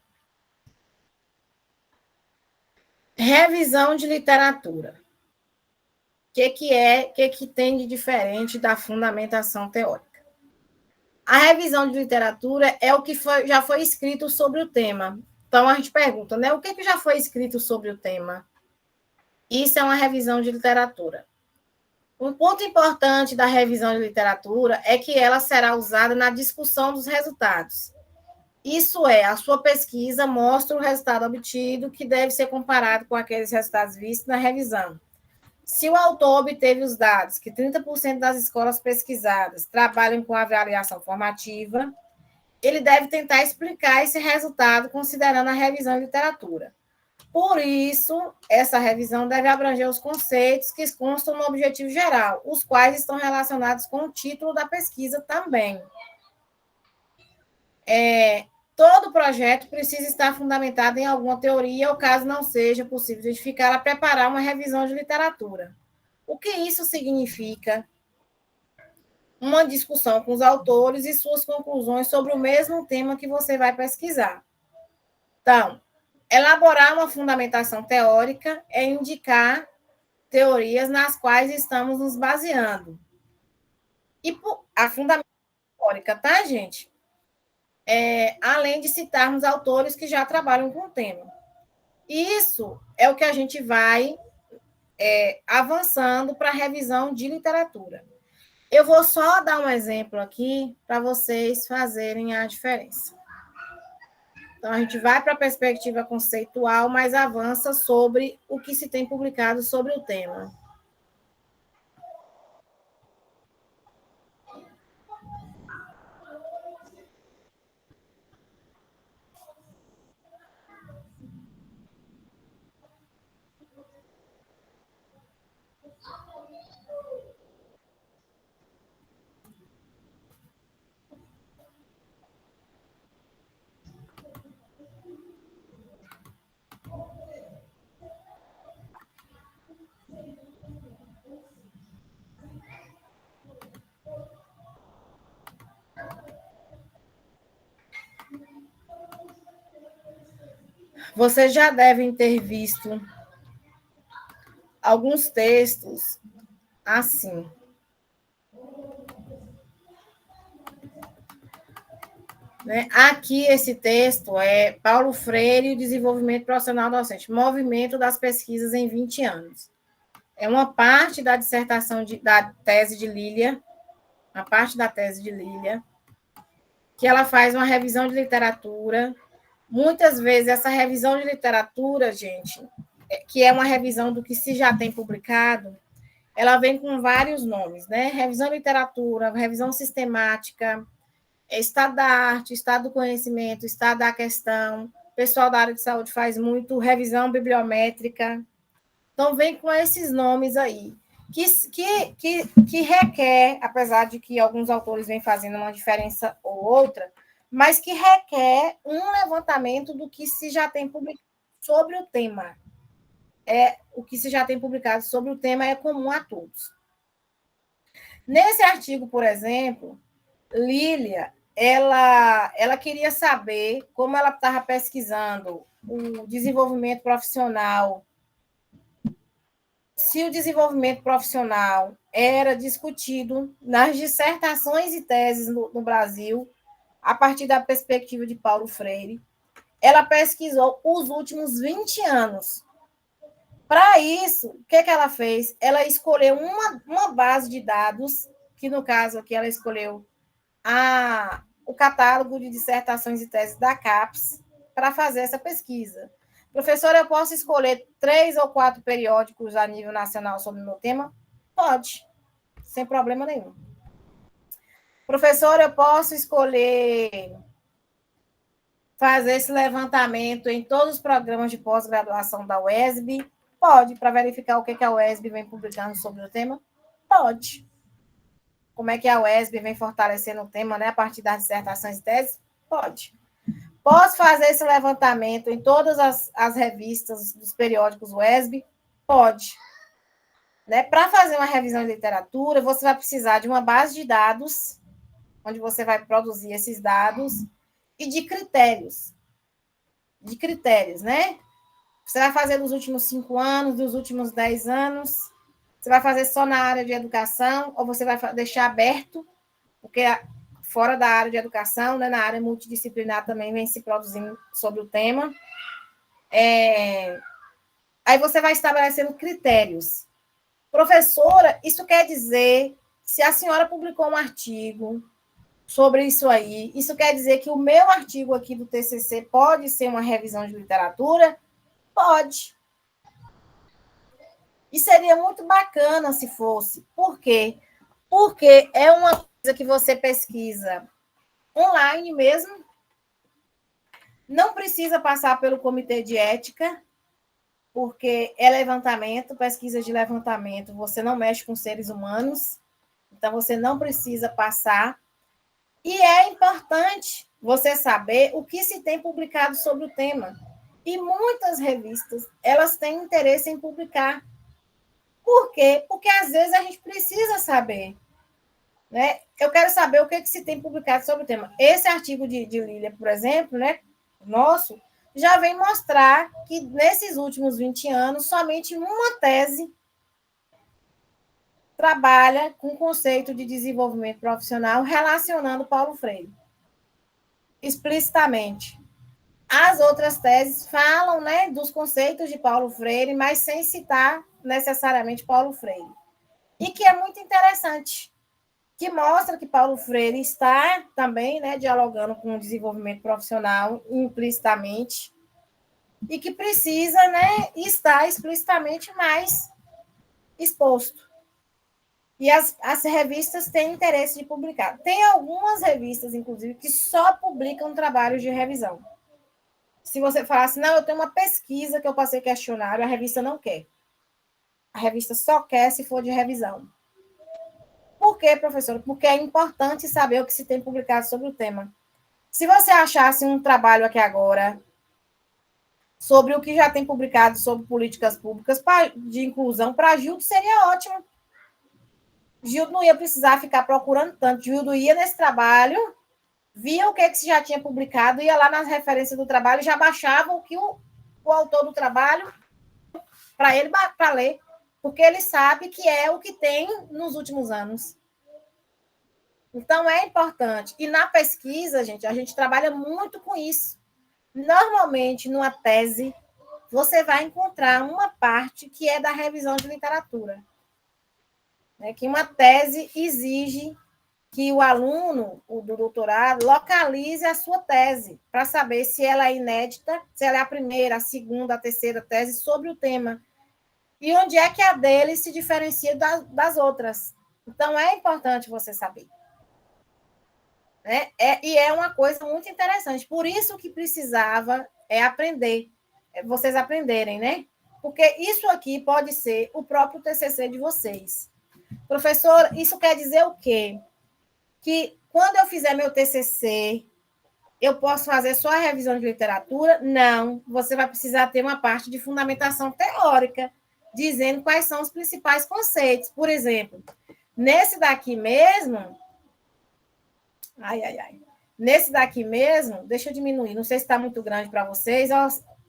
Revisão de literatura. O que tem de diferente da fundamentação teórica? A revisão de literatura é o que já foi escrito sobre o tema. Então, a gente pergunta, né? O que já foi escrito sobre o tema? Isso é uma revisão de literatura. Um ponto importante da revisão de literatura é que ela será usada na discussão dos resultados. Isso é, a sua pesquisa mostra o resultado obtido, que deve ser comparado com aqueles resultados vistos na revisão. Se o autor obteve os dados que 30% das escolas pesquisadas trabalham com avaliação formativa, ele deve tentar explicar esse resultado considerando a revisão de literatura. Por isso, essa revisão deve abranger os conceitos que constam no objetivo geral, os quais estão relacionados com o título da pesquisa também. Todo projeto precisa estar fundamentado em alguma teoria, ou caso não seja possível identificá-la, preparar uma revisão de literatura. O que isso significa? Uma discussão com os autores e suas conclusões sobre o mesmo tema que você vai pesquisar. Então, elaborar uma fundamentação teórica é indicar teorias nas quais estamos nos baseando. E a fundamentação histórica, tá, gente? Além de citarmos autores que já trabalham com o tema. Isso é o que a gente vai avançando para a revisão de literatura. Eu vou só dar um exemplo aqui para vocês fazerem a diferença. Então, a gente vai para a perspectiva conceitual, mas avança sobre o que se tem publicado sobre o tema. Vocês já devem ter visto alguns textos assim. Né? Aqui, esse texto é Paulo Freire e o desenvolvimento profissional docente, movimento das pesquisas em 20 anos. É uma parte da dissertação da tese de Lília, uma parte da tese de Lília, que ela faz uma revisão de literatura. Muitas vezes, essa revisão de literatura, gente, que é uma revisão do que se já tem publicado, ela vem com vários nomes, né? Revisão de literatura, revisão sistemática, estado da arte, estado do conhecimento, estado da questão. O pessoal da área de saúde faz muito revisão bibliométrica. Então, vem com esses nomes aí, que requer, apesar de que alguns autores vêm fazendo uma diferença ou outra, mas que requer um levantamento do que se já tem publicado sobre o tema. O que se já tem publicado sobre o tema é comum a todos. Nesse artigo, por exemplo, Lília, ela queria saber como ela estava pesquisando o desenvolvimento profissional, se o desenvolvimento profissional era discutido nas dissertações e teses no Brasil, a partir da perspectiva de Paulo Freire. Ela pesquisou os últimos 20 anos. Para isso, o que ela fez? Ela escolheu uma base de dados, que no caso aqui ela escolheu o catálogo de dissertações e teses da CAPES, para fazer essa pesquisa. Professora, eu posso escolher 3 ou 4 periódicos a nível nacional sobre o meu tema? Pode, sem problema nenhum. Professora, eu posso escolher fazer esse levantamento em todos os programas de pós-graduação da UESB? Pode, para verificar o que a UESB vem publicando sobre o tema? Pode. Como é que a UESB vem fortalecendo o tema, né, a partir das dissertações e teses? Pode. Posso fazer esse levantamento em todas as revistas dos periódicos UESB? Pode. Né? Para fazer uma revisão de literatura, você vai precisar de uma base de dados, onde você vai produzir esses dados, e de critérios. De critérios, né? Você vai fazer dos últimos 5 anos, dos últimos 10 anos, você vai fazer só na área de educação, ou você vai deixar aberto, porque fora da área de educação, né, na área multidisciplinar também vem se produzindo sobre o tema. Aí você vai estabelecendo critérios. Professora, isso quer dizer, se a senhora publicou um artigo sobre isso aí, isso quer dizer que o meu artigo aqui do TCC pode ser uma revisão de literatura? Pode. E seria muito bacana se fosse. Por quê? Porque é uma coisa que você pesquisa online mesmo, não precisa passar pelo comitê de ética, porque é levantamento, pesquisa de levantamento, você não mexe com seres humanos, então você não precisa passar. E é importante você saber o que se tem publicado sobre o tema. E muitas revistas, elas têm interesse em publicar. Por quê? Porque às vezes a gente precisa saber. Né? Eu quero saber o que se tem publicado sobre o tema. Esse artigo de Lília, por exemplo, né, nosso, já vem mostrar que nesses últimos 20 anos, somente uma tese trabalha com o conceito de desenvolvimento profissional relacionando Paulo Freire explicitamente. As outras teses falam, né, dos conceitos de Paulo Freire, mas sem citar necessariamente Paulo Freire. E que é muito interessante, que mostra que Paulo Freire está também, né, dialogando com o desenvolvimento profissional implicitamente e que precisa, né, estar explicitamente mais exposto. E as revistas têm interesse de publicar. Tem algumas revistas, inclusive, que só publicam trabalhos de revisão. Se você falar assim, não, eu tenho uma pesquisa que eu passei questionário, a revista não quer. A revista só quer se for de revisão. Por quê, professora? Porque é importante saber o que se tem publicado sobre o tema. Se você achasse um trabalho aqui agora sobre o que já tem publicado sobre políticas públicas de inclusão, para Gildo seria ótimo. Gildo não ia precisar ficar procurando tanto. Gildo ia nesse trabalho, via o que se já tinha publicado, ia lá nas referências do trabalho, já baixava o que o autor do trabalho para ele para ler, porque ele sabe que é o que tem nos últimos anos. Então, é importante. E na pesquisa, gente, a gente trabalha muito com isso. Normalmente, numa tese, você vai encontrar uma parte que é da revisão de literatura. Né? Que uma tese exige que o aluno, o do doutorado, localize a sua tese, para saber se ela é inédita, se ela é a primeira, a segunda, a terceira tese sobre o tema. E onde é que a dele se diferencia das outras. Então, é importante você saber. E é uma coisa muito interessante. Por isso que precisava aprender, vocês aprenderem, né? Porque isso aqui pode ser o próprio TCC de vocês. Professor, isso quer dizer o quê? Que quando eu fizer meu TCC, eu posso fazer só a revisão de literatura? Não, você vai precisar ter uma parte de fundamentação teórica, dizendo quais são os principais conceitos. Por exemplo, nesse daqui mesmo... Nesse daqui mesmo, deixa eu diminuir, não sei se está muito grande para vocês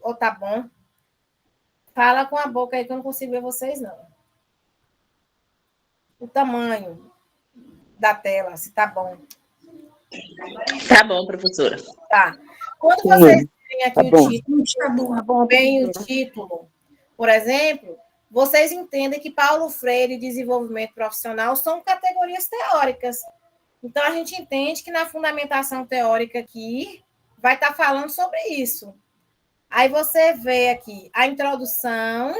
ou tá bom. Fala com a boca aí que eu não consigo ver vocês, não. O tamanho da tela, se tá bom. Tá bom, professora. Tá. Quando vocês verem aqui o título, bem o título, por exemplo, vocês entendem que Paulo Freire e desenvolvimento profissional são categorias teóricas. Então, a gente entende que na fundamentação teórica aqui vai estar falando sobre isso. Aí você vê aqui a introdução.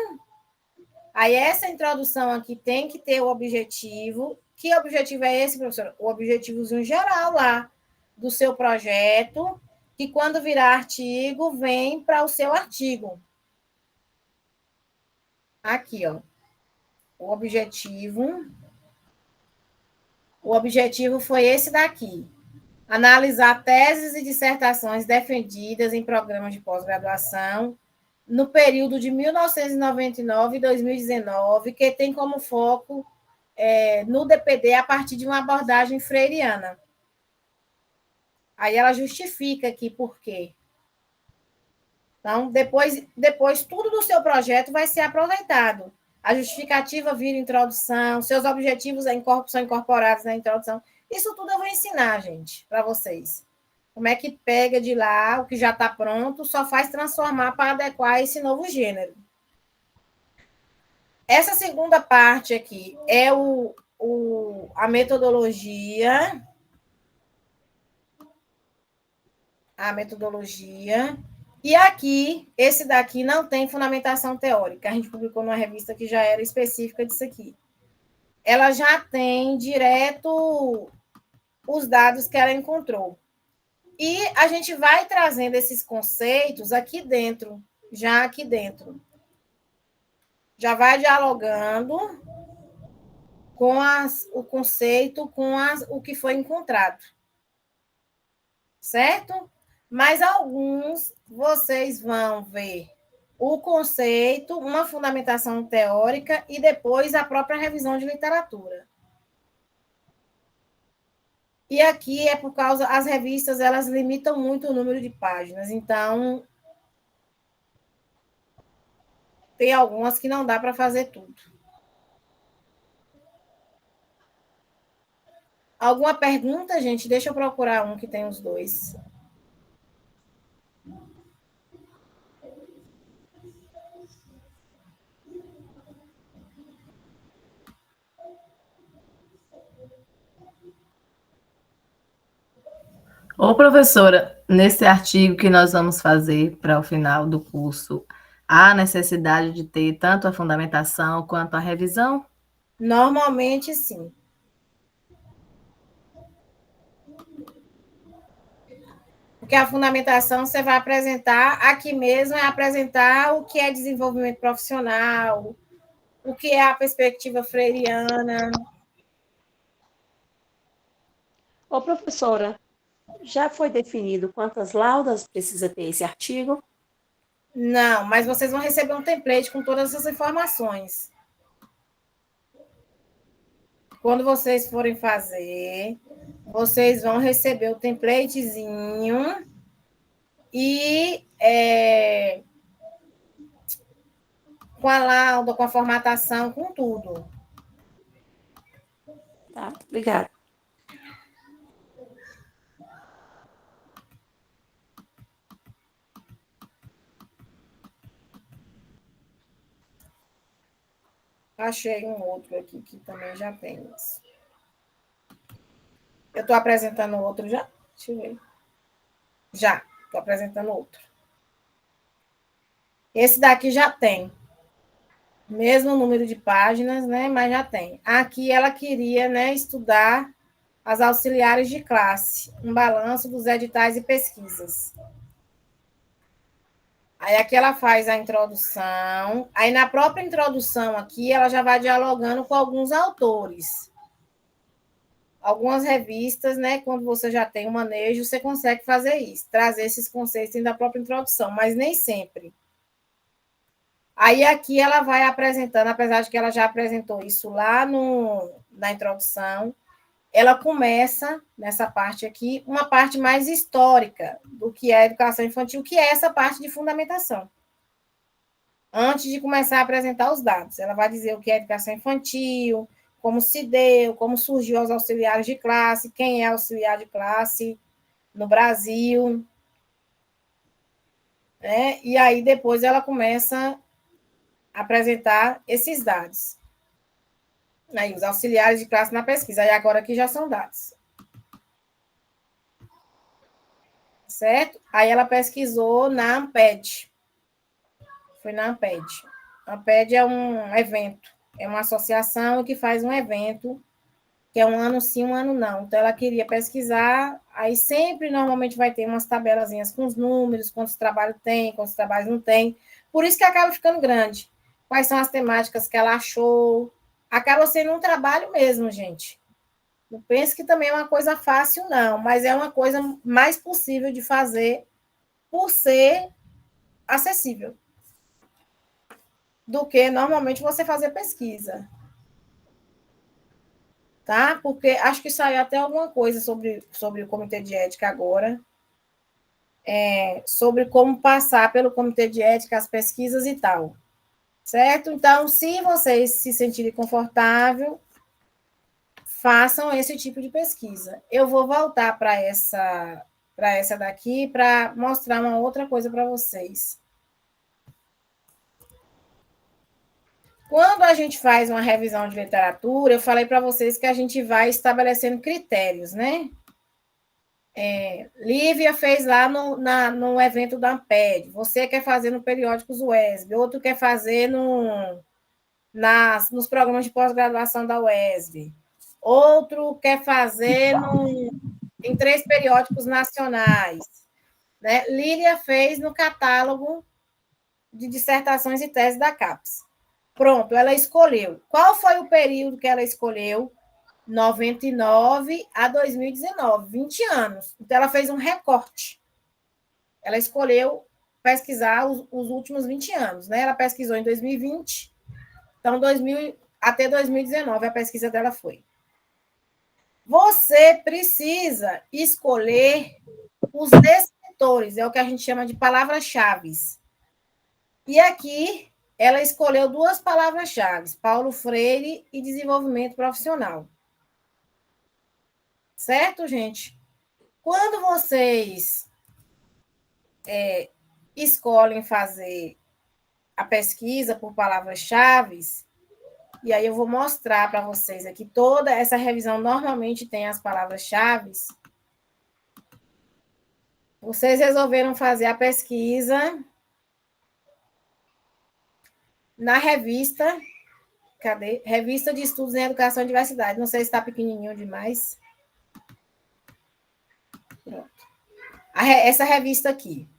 Aí essa introdução aqui tem que ter o objetivo. Que objetivo é esse, professora? O objetivozinho geral lá do seu projeto, que quando virar artigo, vem para o seu artigo. Aqui, ó. O objetivo foi esse daqui. Analisar teses e dissertações defendidas em programas de pós-graduação no período de 1999 e 2019, que tem como foco no DPD a partir de uma abordagem freiriana. Aí ela justifica aqui por quê. Então, depois tudo do seu projeto vai ser aproveitado. A justificativa vira introdução, seus objetivos são incorporados na introdução. Isso tudo eu vou ensinar, gente, para vocês. Como é que pega de lá o que já está pronto, só faz transformar para adequar esse novo gênero. Essa segunda parte aqui é a metodologia. A metodologia. E aqui, esse daqui não tem fundamentação teórica. A gente publicou numa revista que já era específica disso aqui. Ela já tem direto os dados que ela encontrou. E a gente vai trazendo esses conceitos aqui dentro, já aqui dentro. Já vai dialogando com o conceito, com o que foi encontrado. Certo? Mas alguns vocês vão ver o conceito, uma fundamentação teórica e depois a própria revisão de literatura. E aqui é por causa, as revistas, elas limitam muito o número de páginas, então tem algumas que não dá para fazer tudo. Alguma pergunta, gente? Deixa eu procurar um que tem os dois. Ô, professora, nesse artigo que nós vamos fazer para o final do curso, há necessidade de ter tanto a fundamentação quanto a revisão? Normalmente, sim. Porque a fundamentação você vai apresentar, aqui mesmo é apresentar o que é desenvolvimento profissional, o que é a perspectiva freiriana. Ô, professora, já foi definido quantas laudas precisa ter esse artigo? Não, mas vocês vão receber um template com todas essas informações. Quando vocês forem fazer, vocês vão receber o templatezinho e com a lauda, com a formatação, com tudo. Tá, obrigada. Achei um outro aqui que também já tem isso. Eu estou apresentando outro já? Deixa eu ver. Já, estou apresentando outro. Esse daqui já tem. Mesmo número de páginas, né? Mas já tem. Aqui ela queria, né, estudar as auxiliares de classe, um balanço dos editais e pesquisas. Aí aqui ela faz a introdução, aí na própria introdução aqui ela já vai dialogando com alguns autores. Algumas revistas, né, quando você já tem um manejo, você consegue fazer isso, trazer esses conceitos da própria introdução, mas nem sempre. Aí aqui ela vai apresentando, apesar de que ela já apresentou isso lá na introdução, ela começa, nessa parte aqui, uma parte mais histórica do que é a educação infantil, que é essa parte de fundamentação. Antes de começar a apresentar os dados, ela vai dizer o que é educação infantil, como se deu, como surgiu os auxiliares de classe, quem é auxiliar de classe no Brasil, né? E aí depois ela começa a apresentar esses dados. Aí, os auxiliares de classe na pesquisa. Aí agora aqui já são dados. Certo? Aí ela pesquisou na Amped. Foi na Amped. A Amped é um evento. É uma associação que faz um evento, que é um ano sim, um ano não. Então, ela queria pesquisar. Aí sempre, normalmente, vai ter umas tabelazinhas com os números, quantos trabalhos tem, quantos trabalhos não tem. Por isso que acaba ficando grande. Quais são as temáticas que ela achou. Acaba sendo um trabalho mesmo, gente. Não pense que também é uma coisa fácil, não, mas é uma coisa mais possível de fazer por ser acessível do que normalmente você fazer pesquisa. Tá? Porque acho que saiu até alguma coisa sobre o comitê de ética agora, sobre como passar pelo comitê de ética as pesquisas e tal. Certo? Então, se vocês se sentirem confortável, façam esse tipo de pesquisa. Eu vou voltar para essa daqui para mostrar uma outra coisa para vocês. Quando a gente faz uma revisão de literatura, eu falei para vocês que a gente vai estabelecendo critérios, né? Lívia fez lá no evento da Amped, você quer fazer no periódico UESB, outro quer fazer nos programas de pós-graduação da UESB, outro quer fazer em 3 periódicos nacionais. Né? Lília fez no catálogo de dissertações e teses da CAPES. Pronto, ela escolheu. Qual foi o período que ela escolheu? 99 a 2019, 20 anos. Então, ela fez um recorte. Ela escolheu pesquisar os últimos 20 anos. Né? Ela pesquisou em 2020, então, até 2019, a pesquisa dela foi. Você precisa escolher os descritores, é o que a gente chama de palavras-chave. E aqui, ela escolheu 2 palavras-chave, Paulo Freire e desenvolvimento profissional. Certo, gente? Quando vocês escolhem fazer a pesquisa por palavras-chave, e aí eu vou mostrar para vocês aqui, toda essa revisão normalmente tem as palavras-chave. Vocês resolveram fazer a pesquisa na revista, cadê? Revista de Estudos em Educação e Diversidade. Não sei se está pequenininho demais. Pronto. Essa revista aqui,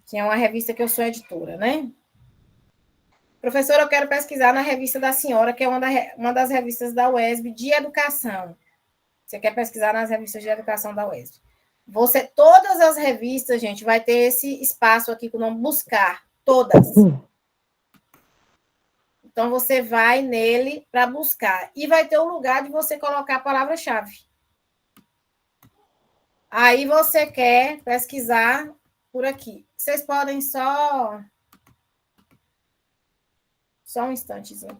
que é uma revista que eu sou editora, né? Professora, eu quero pesquisar na revista da senhora, que é uma das revistas da UESB de educação. Você quer pesquisar nas revistas de educação da UESB. Todas as revistas, gente, vai ter esse espaço aqui com o nome buscar. Todas. Então, você vai nele para buscar. E vai ter um lugar de você colocar a palavra-chave. Aí você quer pesquisar por aqui. Vocês podem só um instantezinho.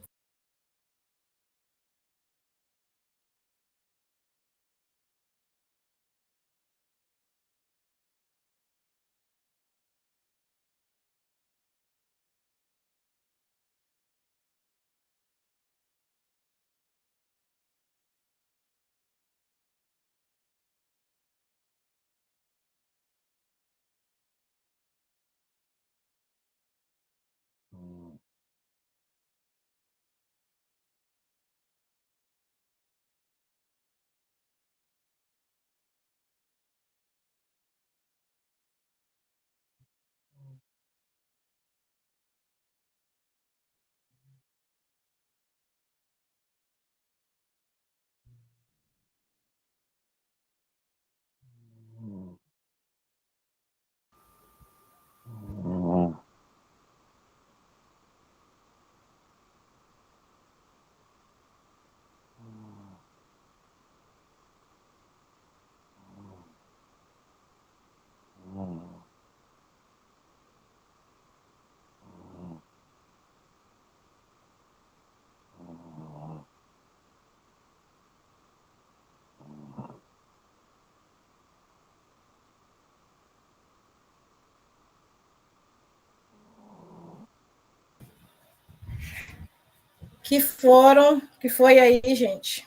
Que foi aí, gente?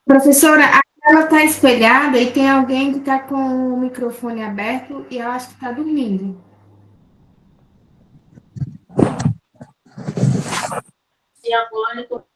Professora, a tela está espelhada e tem alguém que está com o microfone aberto e eu acho que está dormindo. Diabólico.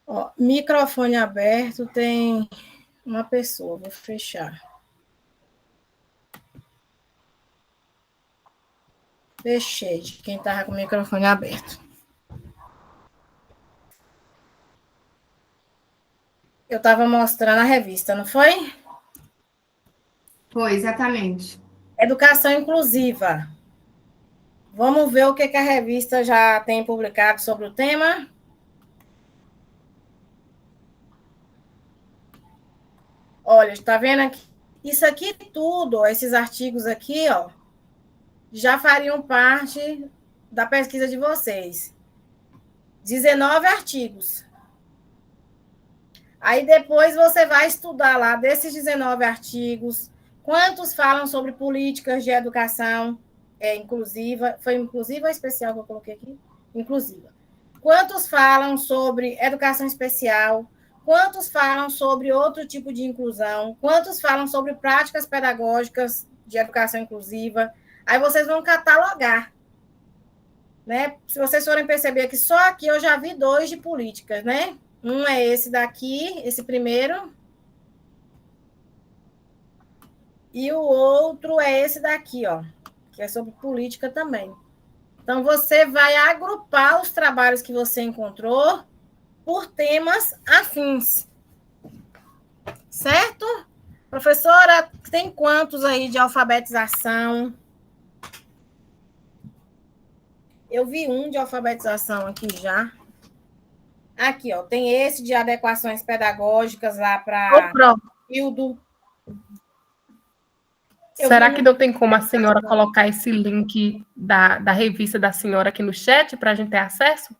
Ó, microfone aberto, tem uma pessoa, vou fechar. Fechei, de quem estava com o microfone aberto. Eu estava mostrando a revista, não foi? Foi, exatamente. Educação Inclusiva. Vamos ver o que a revista já tem publicado sobre o tema? Olha, está vendo aqui? Isso aqui tudo, esses artigos aqui, ó, já fariam parte da pesquisa de vocês. 19 artigos. Aí depois você vai estudar lá, desses 19 artigos, quantos falam sobre políticas de educação inclusiva. Foi inclusiva ou especial que eu coloquei aqui? Inclusiva. Quantos falam sobre educação especial? Quantos falam sobre outro tipo de inclusão? Quantos falam sobre práticas pedagógicas de educação inclusiva? Aí vocês vão catalogar. Né? Se vocês forem perceber que só aqui eu já vi 2 de políticas, né? Um é esse daqui, esse primeiro. E o outro é esse daqui, ó, que é sobre política também. Então, você vai agrupar os trabalhos que você encontrou por temas afins. Certo? Professora, tem quantos aí de alfabetização? Eu vi um de alfabetização aqui já. Aqui, ó, tem esse de adequações pedagógicas lá para Hildo. Será que não tem como a senhora colocar esse link da revista da senhora aqui no chat para a gente ter acesso?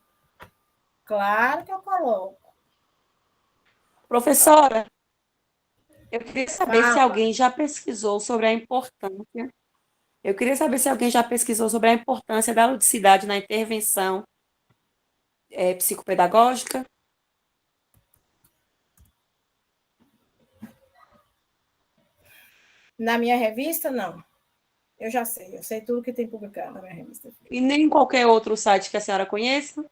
Claro que eu coloco. Professora, eu queria saber se Fala. alguém já pesquisou sobre a importância. Eu queria saber se alguém já pesquisou sobre a importância da ludicidade na intervenção psicopedagógica. Na minha revista, não. Eu já sei, eu sei tudo que tem publicado na minha revista. E nem em qualquer outro site que a senhora conheça?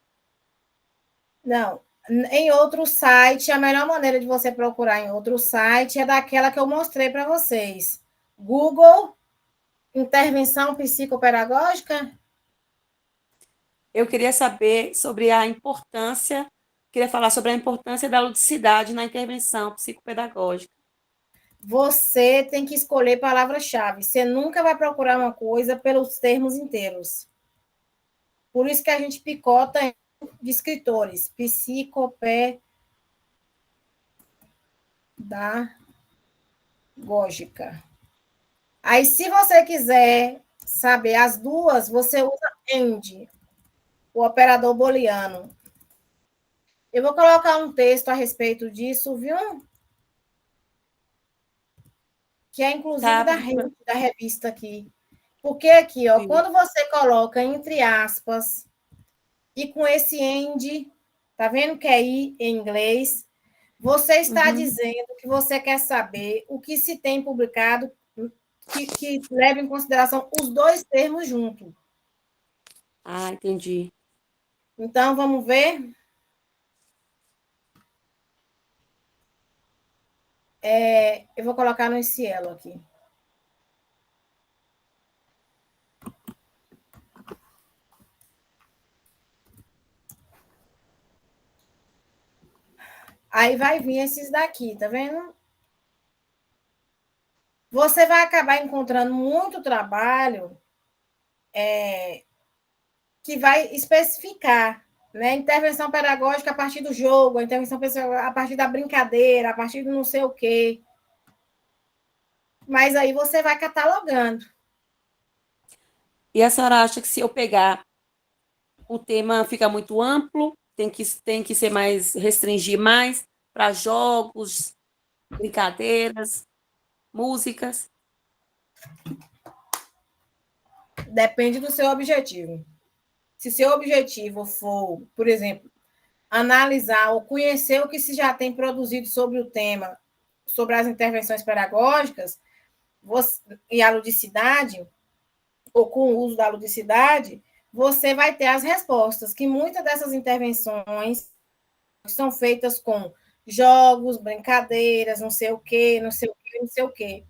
Não. Em outro site, a melhor maneira de você procurar em outro site é daquela que eu mostrei para vocês. Google, intervenção psicopedagógica. Eu queria saber sobre a importância, queria falar sobre a importância da ludicidade na intervenção psicopedagógica. Você tem que escolher palavras-chave. Você nunca vai procurar uma coisa pelos termos inteiros. Por isso que a gente picota de escritores. Psicopedagógica. Aí, se você quiser saber as duas, você usa AND, o operador booleano. Eu vou colocar um texto a respeito disso, viu? Que é, inclusive, da revista aqui. Porque aqui, ó, quando você coloca entre aspas e com esse end, tá vendo que é I em inglês, você está dizendo que você quer saber o que se tem publicado que leva em consideração os dois termos juntos. Ah, entendi. Então, vamos ver. Eu vou colocar no Cielo aqui. Aí vai vir esses daqui, tá vendo? Você vai acabar encontrando muito trabalho que vai especificar, né? Intervenção pedagógica a partir do jogo, a intervenção pedagógica a partir da brincadeira, a partir do não sei o quê. Mas aí você vai catalogando. E a senhora acha que se eu pegar o tema fica muito amplo, tem que ser mais, restringir mais para jogos, brincadeiras, músicas? Depende do seu objetivo. Se seu objetivo for, por exemplo, analisar ou conhecer o que se já tem produzido sobre o tema, sobre as intervenções pedagógicas e a ludicidade, ou com o uso da ludicidade, você vai ter as respostas, que muitas dessas intervenções são feitas com jogos, brincadeiras, não sei o quê, não sei o quê, não sei o quê.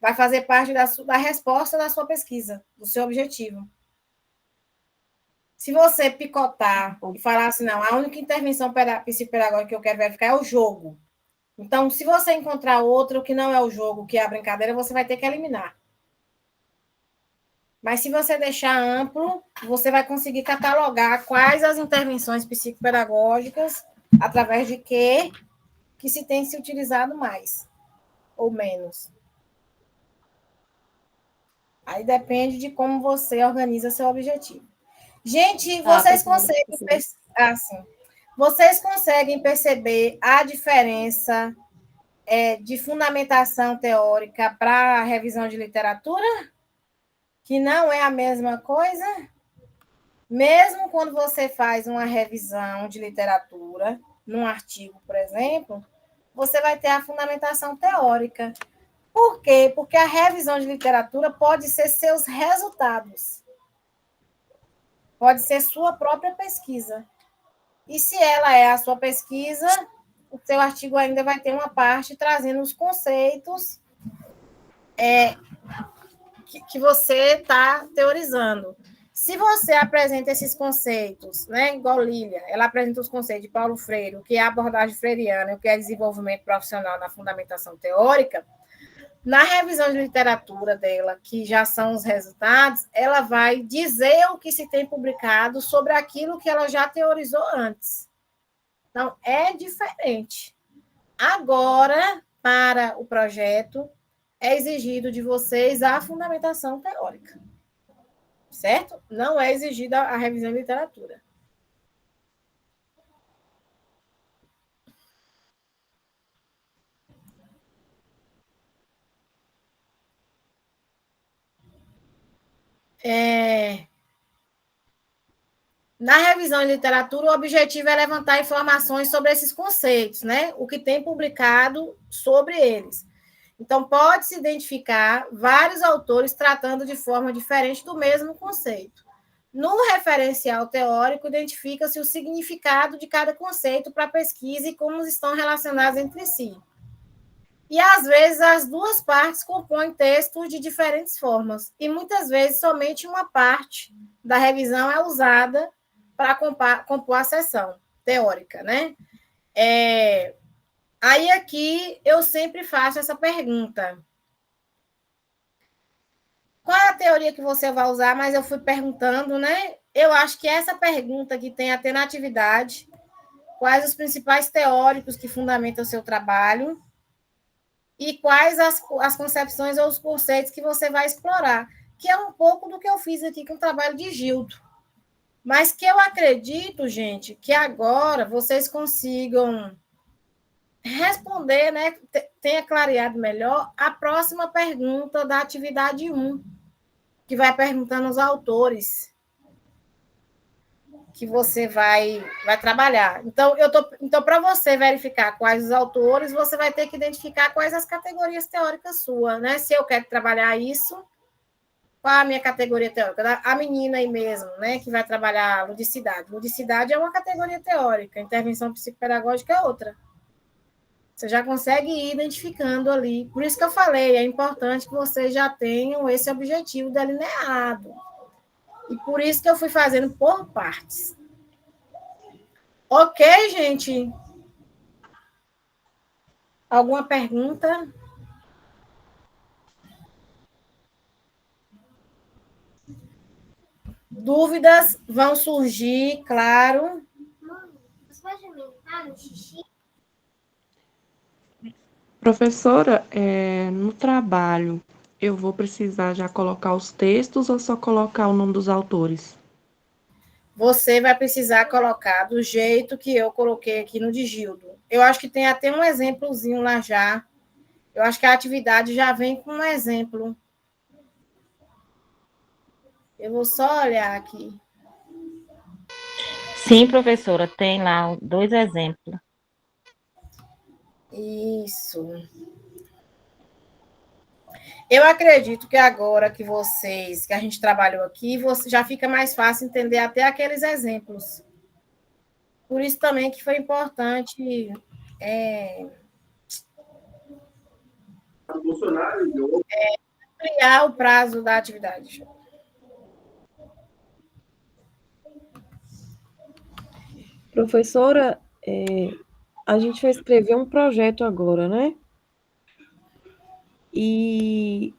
Vai fazer parte da resposta da sua pesquisa, do seu objetivo. Se você picotar e falar assim, não, a única intervenção psicopedagógica que eu quero verificar é o jogo. Então, se você encontrar outro que não é o jogo, que é a brincadeira, você vai ter que eliminar. Mas se você deixar amplo, você vai conseguir catalogar quais as intervenções psicopedagógicas, através de que se tem se utilizado mais ou menos. Aí depende de como você organiza seu objetivo. Gente, vocês conseguem perceber a diferença de fundamentação teórica para a revisão de literatura? Que não é a mesma coisa? Mesmo quando você faz uma revisão de literatura, num artigo, por exemplo, você vai ter a fundamentação teórica. Por quê? Porque a revisão de literatura pode ser seus resultados. Pode ser sua própria pesquisa. E se ela é a sua pesquisa, o seu artigo ainda vai ter uma parte trazendo os conceitos que você está teorizando. Se você apresenta esses conceitos, né, igual Lília, ela apresenta os conceitos de Paulo Freire, o que é abordagem freiriana, o que é desenvolvimento profissional na fundamentação teórica, Na revisão de literatura dela, que já são os resultados, ela vai dizer o que se tem publicado sobre aquilo que ela já teorizou antes. Então, é diferente. Agora, para o projeto, é exigido de vocês a fundamentação teórica. Certo? Não é exigida a revisão de literatura. Na revisão de literatura, o objetivo é levantar informações sobre esses conceitos, né? O que tem publicado sobre eles. Então, pode-se identificar vários autores tratando de forma diferente do mesmo conceito. No referencial teórico, identifica-se o significado de cada conceito para a pesquisa e como estão relacionados entre si. E, às vezes, as duas partes compõem textos de diferentes formas. E, muitas vezes, somente uma parte da revisão é usada para compor a seção teórica, né? Aí, aqui, eu sempre faço essa pergunta. Qual é a teoria que você vai usar? Mas eu fui perguntando, né? Eu acho que essa pergunta que tem a ter na atividade, quais os principais teóricos que fundamentam o seu trabalho e quais as concepções ou os conceitos que você vai explorar, que é um pouco do que eu fiz aqui com o trabalho de Gildo. Mas que eu acredito, gente, que agora vocês consigam responder, né? Tenha clareado melhor a próxima pergunta da atividade 1, que vai perguntando os autores que você vai trabalhar. Então, para você verificar quais os autores, você vai ter que identificar quais as categorias teóricas suas, né? Se eu quero trabalhar isso, qual a minha categoria teórica? A menina aí mesmo, né, que vai trabalhar ludicidade. Ludicidade é uma categoria teórica, intervenção psicopedagógica é outra. Você já consegue ir identificando ali. Por isso que eu falei, é importante que vocês já tenham esse objetivo delineado. E por isso que eu fui fazendo por partes. Ok, gente? Alguma pergunta? Dúvidas vão surgir, claro. Você pode aumentar no xixi? Professora, no trabalho, eu vou precisar já colocar os textos ou só colocar o nome dos autores? Você vai precisar colocar do jeito que eu coloquei aqui no de Gildo. Eu acho que tem até um exemplozinho lá já. Eu acho que a atividade já vem com um exemplo. Eu vou só olhar aqui. Sim, professora, tem lá 2 exemplos. Isso. Eu acredito que agora que a gente trabalhou aqui, já fica mais fácil entender até aqueles exemplos. Por isso também que foi importante ampliar o prazo da atividade. Professora, a gente vai escrever um projeto agora, né? E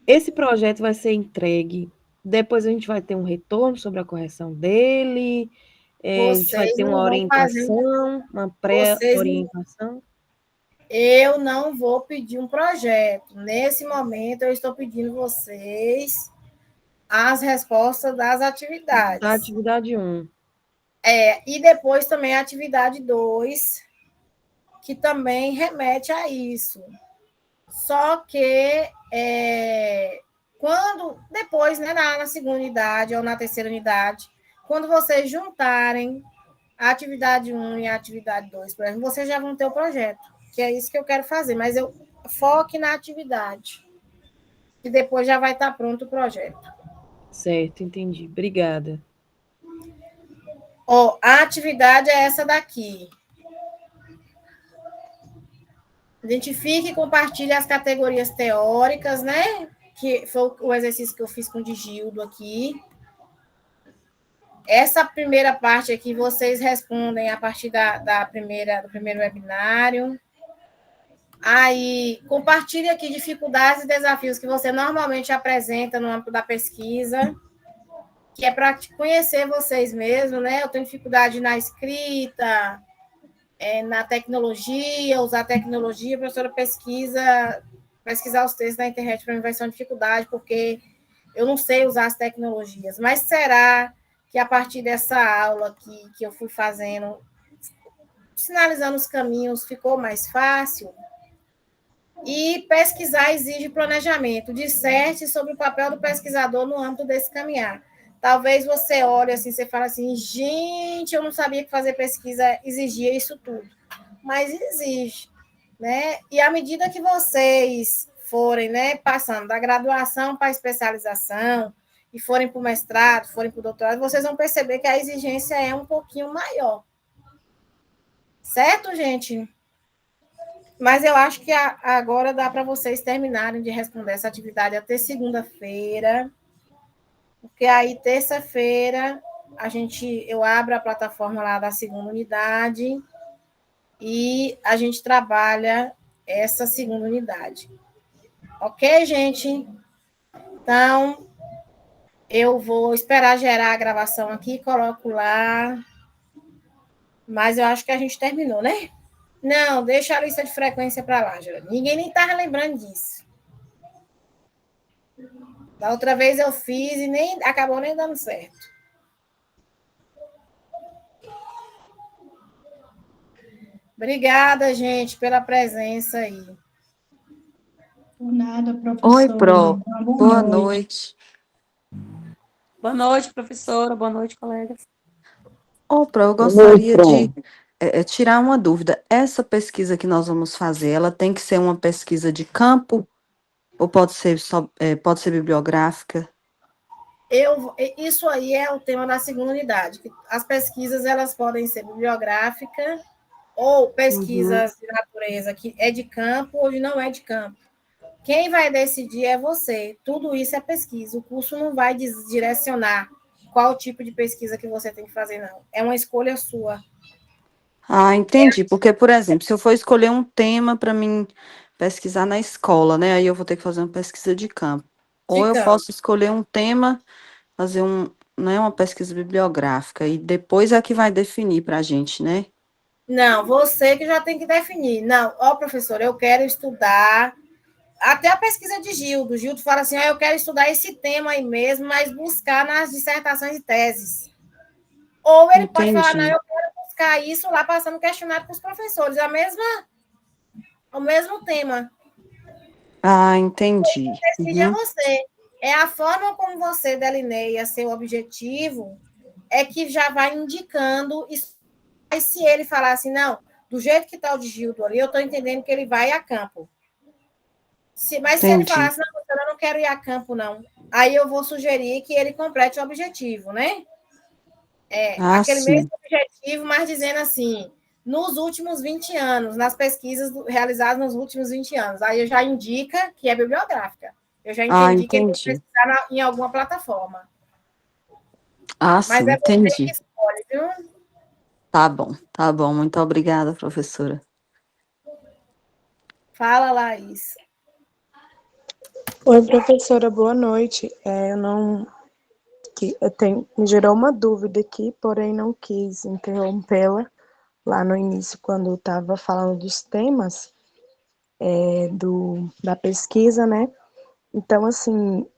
esse projeto vai ser entregue. Depois a gente vai ter um retorno sobre a correção dele. A gente vai ter uma orientação, uma pré-orientação. Eu não vou pedir um projeto. Nesse momento, eu estou pedindo vocês as respostas das atividades. Da atividade 1. E depois também a atividade 2, que também remete a isso. Só que depois, né, na segunda unidade ou na terceira unidade, quando vocês juntarem a atividade 1 e a atividade 2, por exemplo, vocês já vão ter o projeto, que é isso que eu quero fazer, mas eu foque na atividade, e depois já vai estar pronto o projeto. Certo, entendi. Obrigada. A atividade é essa daqui. Identifique e compartilhe as categorias teóricas, né? Que foi o exercício que eu fiz com o de Gildo aqui. Essa primeira parte aqui, vocês respondem a partir do primeiro webinário. Aí, compartilhe aqui dificuldades e desafios que você normalmente apresenta no âmbito da pesquisa, que é para conhecer vocês mesmos, né? Eu tenho dificuldade na escrita, na tecnologia, usar tecnologia, a professora pesquisar os textos na internet para mim vai ser uma dificuldade, porque eu não sei usar as tecnologias. Mas será que a partir dessa aula que eu fui fazendo, sinalizando os caminhos, ficou mais fácil? E pesquisar exige planejamento. Disserte sobre o papel do pesquisador no âmbito desse caminhar. Talvez você olhe assim, você fala assim, gente, eu não sabia que fazer pesquisa exigia isso tudo. Mas exige, né? E à medida que vocês forem, né, passando da graduação para a especialização, e forem para o mestrado, forem para o doutorado, vocês vão perceber que a exigência é um pouquinho maior. Certo, gente? Mas eu acho que agora dá para vocês terminarem de responder essa atividade até segunda-feira, porque aí terça-feira eu abro a plataforma lá da segunda unidade e a gente trabalha essa segunda unidade. Ok, gente? Então, eu vou esperar gerar a gravação aqui, coloco lá, mas eu acho que a gente terminou, né? Não, deixa a lista de frequência para lá, Geraldo. Ninguém nem estava lembrando disso. Da outra vez eu fiz e acabou nem dando certo. Obrigada, gente, pela presença aí. Por nada, professora. Oi, Pro. Boa noite. Boa noite, professora. Boa noite, colegas. Ô, Pro, eu gostaria de tirar uma dúvida. Essa pesquisa que nós vamos fazer, ela tem que ser uma pesquisa de campo ou pode ser bibliográfica? Isso aí é o tema da segunda unidade. As pesquisas elas podem ser bibliográficas ou pesquisas de natureza que é de campo ou não é de campo. Quem vai decidir é você. Tudo isso é pesquisa. O curso não vai direcionar qual tipo de pesquisa que você tem que fazer, não. É uma escolha sua. Ah, entendi. Porque, por exemplo, se eu for escolher um tema para mim pesquisar na escola, né? Aí eu vou ter que fazer uma pesquisa de campo. Ou eu posso escolher um tema, fazer uma pesquisa bibliográfica, e depois é que vai definir para a gente, né? Não, você que já tem que definir. Não, professor, eu quero estudar. Até a pesquisa de Gildo. Gildo fala assim, eu quero estudar esse tema aí mesmo, mas buscar nas dissertações e teses. Ou ele pode falar, não, eu quero buscar isso lá passando questionário para os professores. O mesmo tema. Ah, entendi. Decide é você. É a forma como você delineia seu objetivo é que já vai indicando isso. Mas se ele falar assim, não, do jeito que está o de Gildo ali, eu estou entendendo que ele vai a campo. Mas se ele falar assim, não, eu não quero ir a campo, não. Aí eu vou sugerir que ele complete o objetivo, né? Aquele mesmo objetivo, mas dizendo assim, nos últimos 20 anos, nas pesquisas realizadas nos últimos 20 anos. Aí eu já indica que é bibliográfica. Eu já entendi que ele tem que pesquisar em alguma plataforma. Mas sim, entendi. Você que escolhe, viu? Tá bom. Muito obrigada, professora. Fala, Laís. Oi, professora, boa noite. Me gerou uma dúvida aqui, porém não quis interrompê-la lá no início, quando eu estava falando dos temas da pesquisa, né? Então, assim,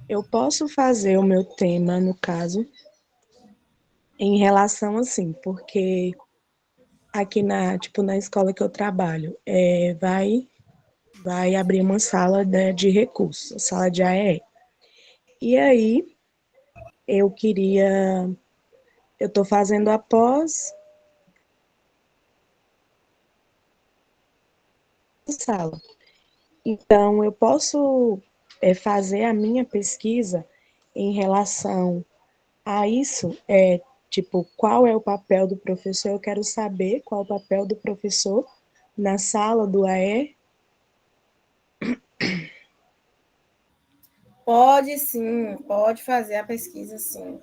eu posso fazer o meu tema, no caso, em relação, assim, porque aqui na escola que eu trabalho, vai abrir uma sala, né, de recursos, sala de AEE. E aí, eu estou fazendo a pós sala. Então, eu posso fazer a minha pesquisa em relação a isso, tipo, qual é o papel do professor? Eu quero saber qual é o papel do professor na sala do AE. Pode sim, pode fazer a pesquisa sim.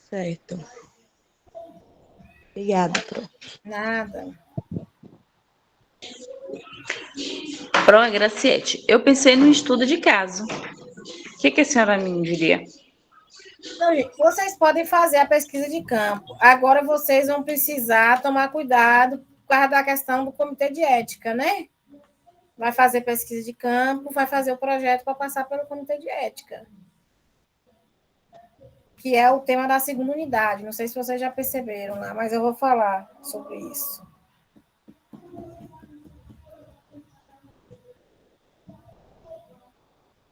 Certo. Obrigada, Pro. Nada. Pro Graciete, eu pensei no estudo de caso. O que a senhora me diria? Não, gente, vocês podem fazer a pesquisa de campo. Agora vocês vão precisar tomar cuidado por causa da questão do comitê de ética, né? Vai fazer pesquisa de campo, vai fazer o projeto para passar pelo comitê de ética, que é o tema da segunda unidade. Não sei se vocês já perceberam lá, mas eu vou falar sobre isso.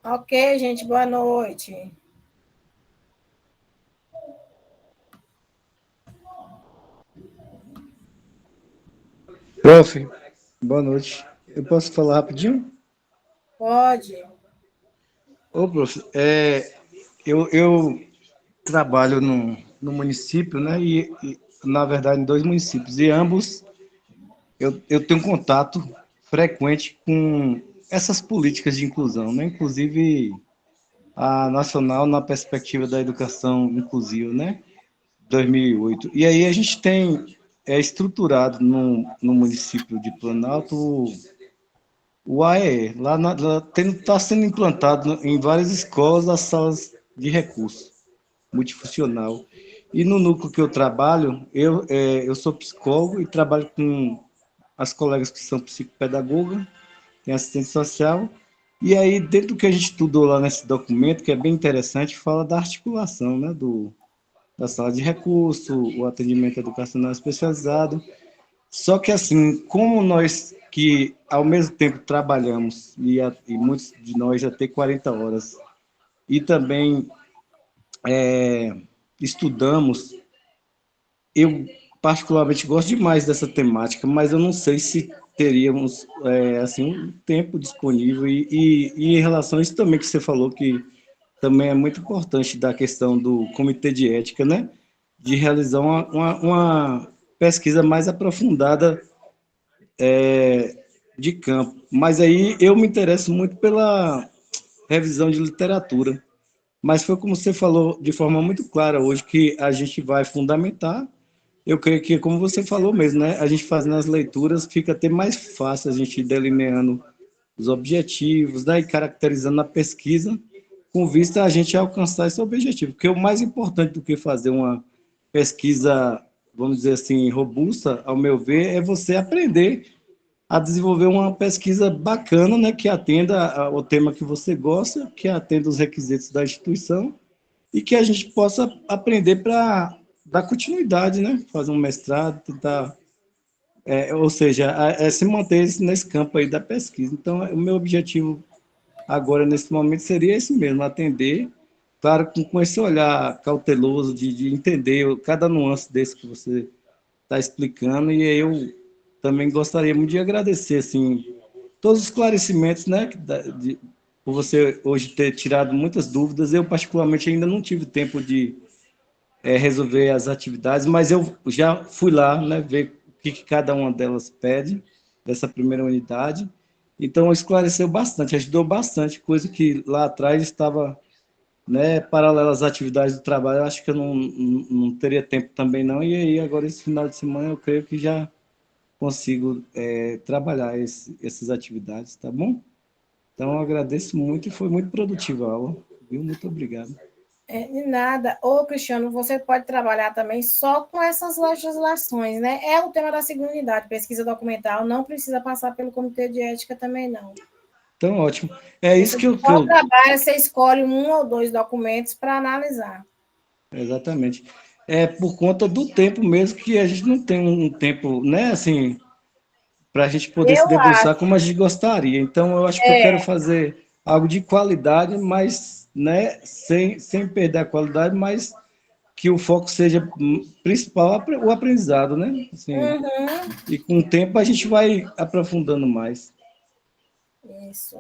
Ok, gente, boa noite. Prof, boa noite. Eu posso falar rapidinho? Pode. Ô, prof, eu trabalho no município, né? Na verdade, em 2 municípios, e ambos eu tenho contato frequente com essas políticas de inclusão, né? Inclusive a nacional na perspectiva da educação inclusiva, né? 2008. E aí a gente tem estruturado no município de Planalto o AEE. Lá está sendo implantado em várias escolas as salas de recurso multifuncional. E no núcleo que eu trabalho, eu sou psicólogo e trabalho com as colegas que são psicopedagoga, tem assistente social. E aí, dentro do que a gente estudou lá nesse documento, que é bem interessante, fala da articulação, né, da sala de recurso, o atendimento educacional especializado. Só que, assim, como nós que, ao mesmo tempo, trabalhamos, e muitos de nós já têm 40 horas, e também estudamos, eu particularmente gosto demais dessa temática, mas eu não sei se teríamos, assim, um tempo disponível, e em relação a isso também que você falou, que também é muito importante da questão do comitê de ética, né? De realizar uma pesquisa mais aprofundada de campo. Mas aí eu me interesso muito pela revisão de literatura. Mas foi como você falou de forma muito clara hoje, que a gente vai fundamentar. Eu creio que, como você falou mesmo, né? A gente fazendo as leituras fica até mais fácil a gente ir delineando os objetivos, né? E caracterizando a pesquisa com vista a gente alcançar esse objetivo. Porque o mais importante do que fazer uma pesquisa, vamos dizer assim, robusta, ao meu ver, é você aprender a desenvolver uma pesquisa bacana, né, que atenda ao tema que você gosta, que atenda os requisitos da instituição e que a gente possa aprender para dar continuidade, né, fazer um mestrado, tentar, ou seja, se manter nesse campo aí da pesquisa. Então, o meu objetivo agora, nesse momento, seria esse mesmo, atender, claro, com esse olhar cauteloso de entender cada nuance desse que você está explicando, e eu também gostaria muito de agradecer, assim, todos os esclarecimentos, né, por você hoje ter tirado muitas dúvidas. Eu, particularmente, ainda não tive tempo de resolver as atividades, mas eu já fui lá, né, ver o que cada uma delas pede, dessa primeira unidade. Então, esclareceu bastante, ajudou bastante, coisa que lá atrás estava, né, paralela às atividades do trabalho. Eu acho que eu não teria tempo também, não. E aí, agora, esse final de semana, eu creio que já consigo trabalhar essas atividades, tá bom? Então, eu agradeço muito e foi muito produtiva a aula, viu? Muito obrigado. De nada. Ô, Cristiano, você pode trabalhar também só com essas legislações, né? É o tema da segunda unidade, pesquisa documental, não precisa passar pelo comitê de ética também, não. Então, ótimo. É isso que eu... Qual trabalho, você escolhe 1 ou 2 documentos para analisar. Exatamente. É por conta do tempo mesmo, que a gente não tem um tempo, né, assim, para a gente poder se debruçar como a gente gostaria. Então, eu acho que eu quero fazer algo de qualidade, mas, né, sem perder a qualidade, mas que o foco seja principal o aprendizado, né? Assim, e com o tempo a gente vai aprofundando mais. Isso.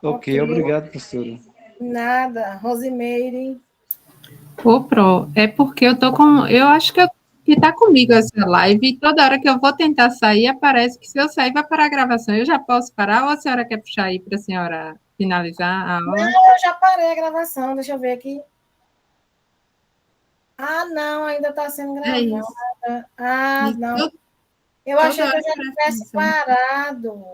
Ok, obrigado, professora. Nada. Rosimeire. Ô, Pro, é porque eu tô com... Eu acho que tá comigo essa live, e toda hora que eu vou tentar sair, aparece que se eu sair, vai parar a gravação. Eu já posso parar ou a senhora quer puxar aí para a senhora finalizar a aula? Não, eu já parei a gravação, deixa eu ver aqui. Ah, não, ainda está sendo gravada. Não. Eu achei que eu já tivesse parado.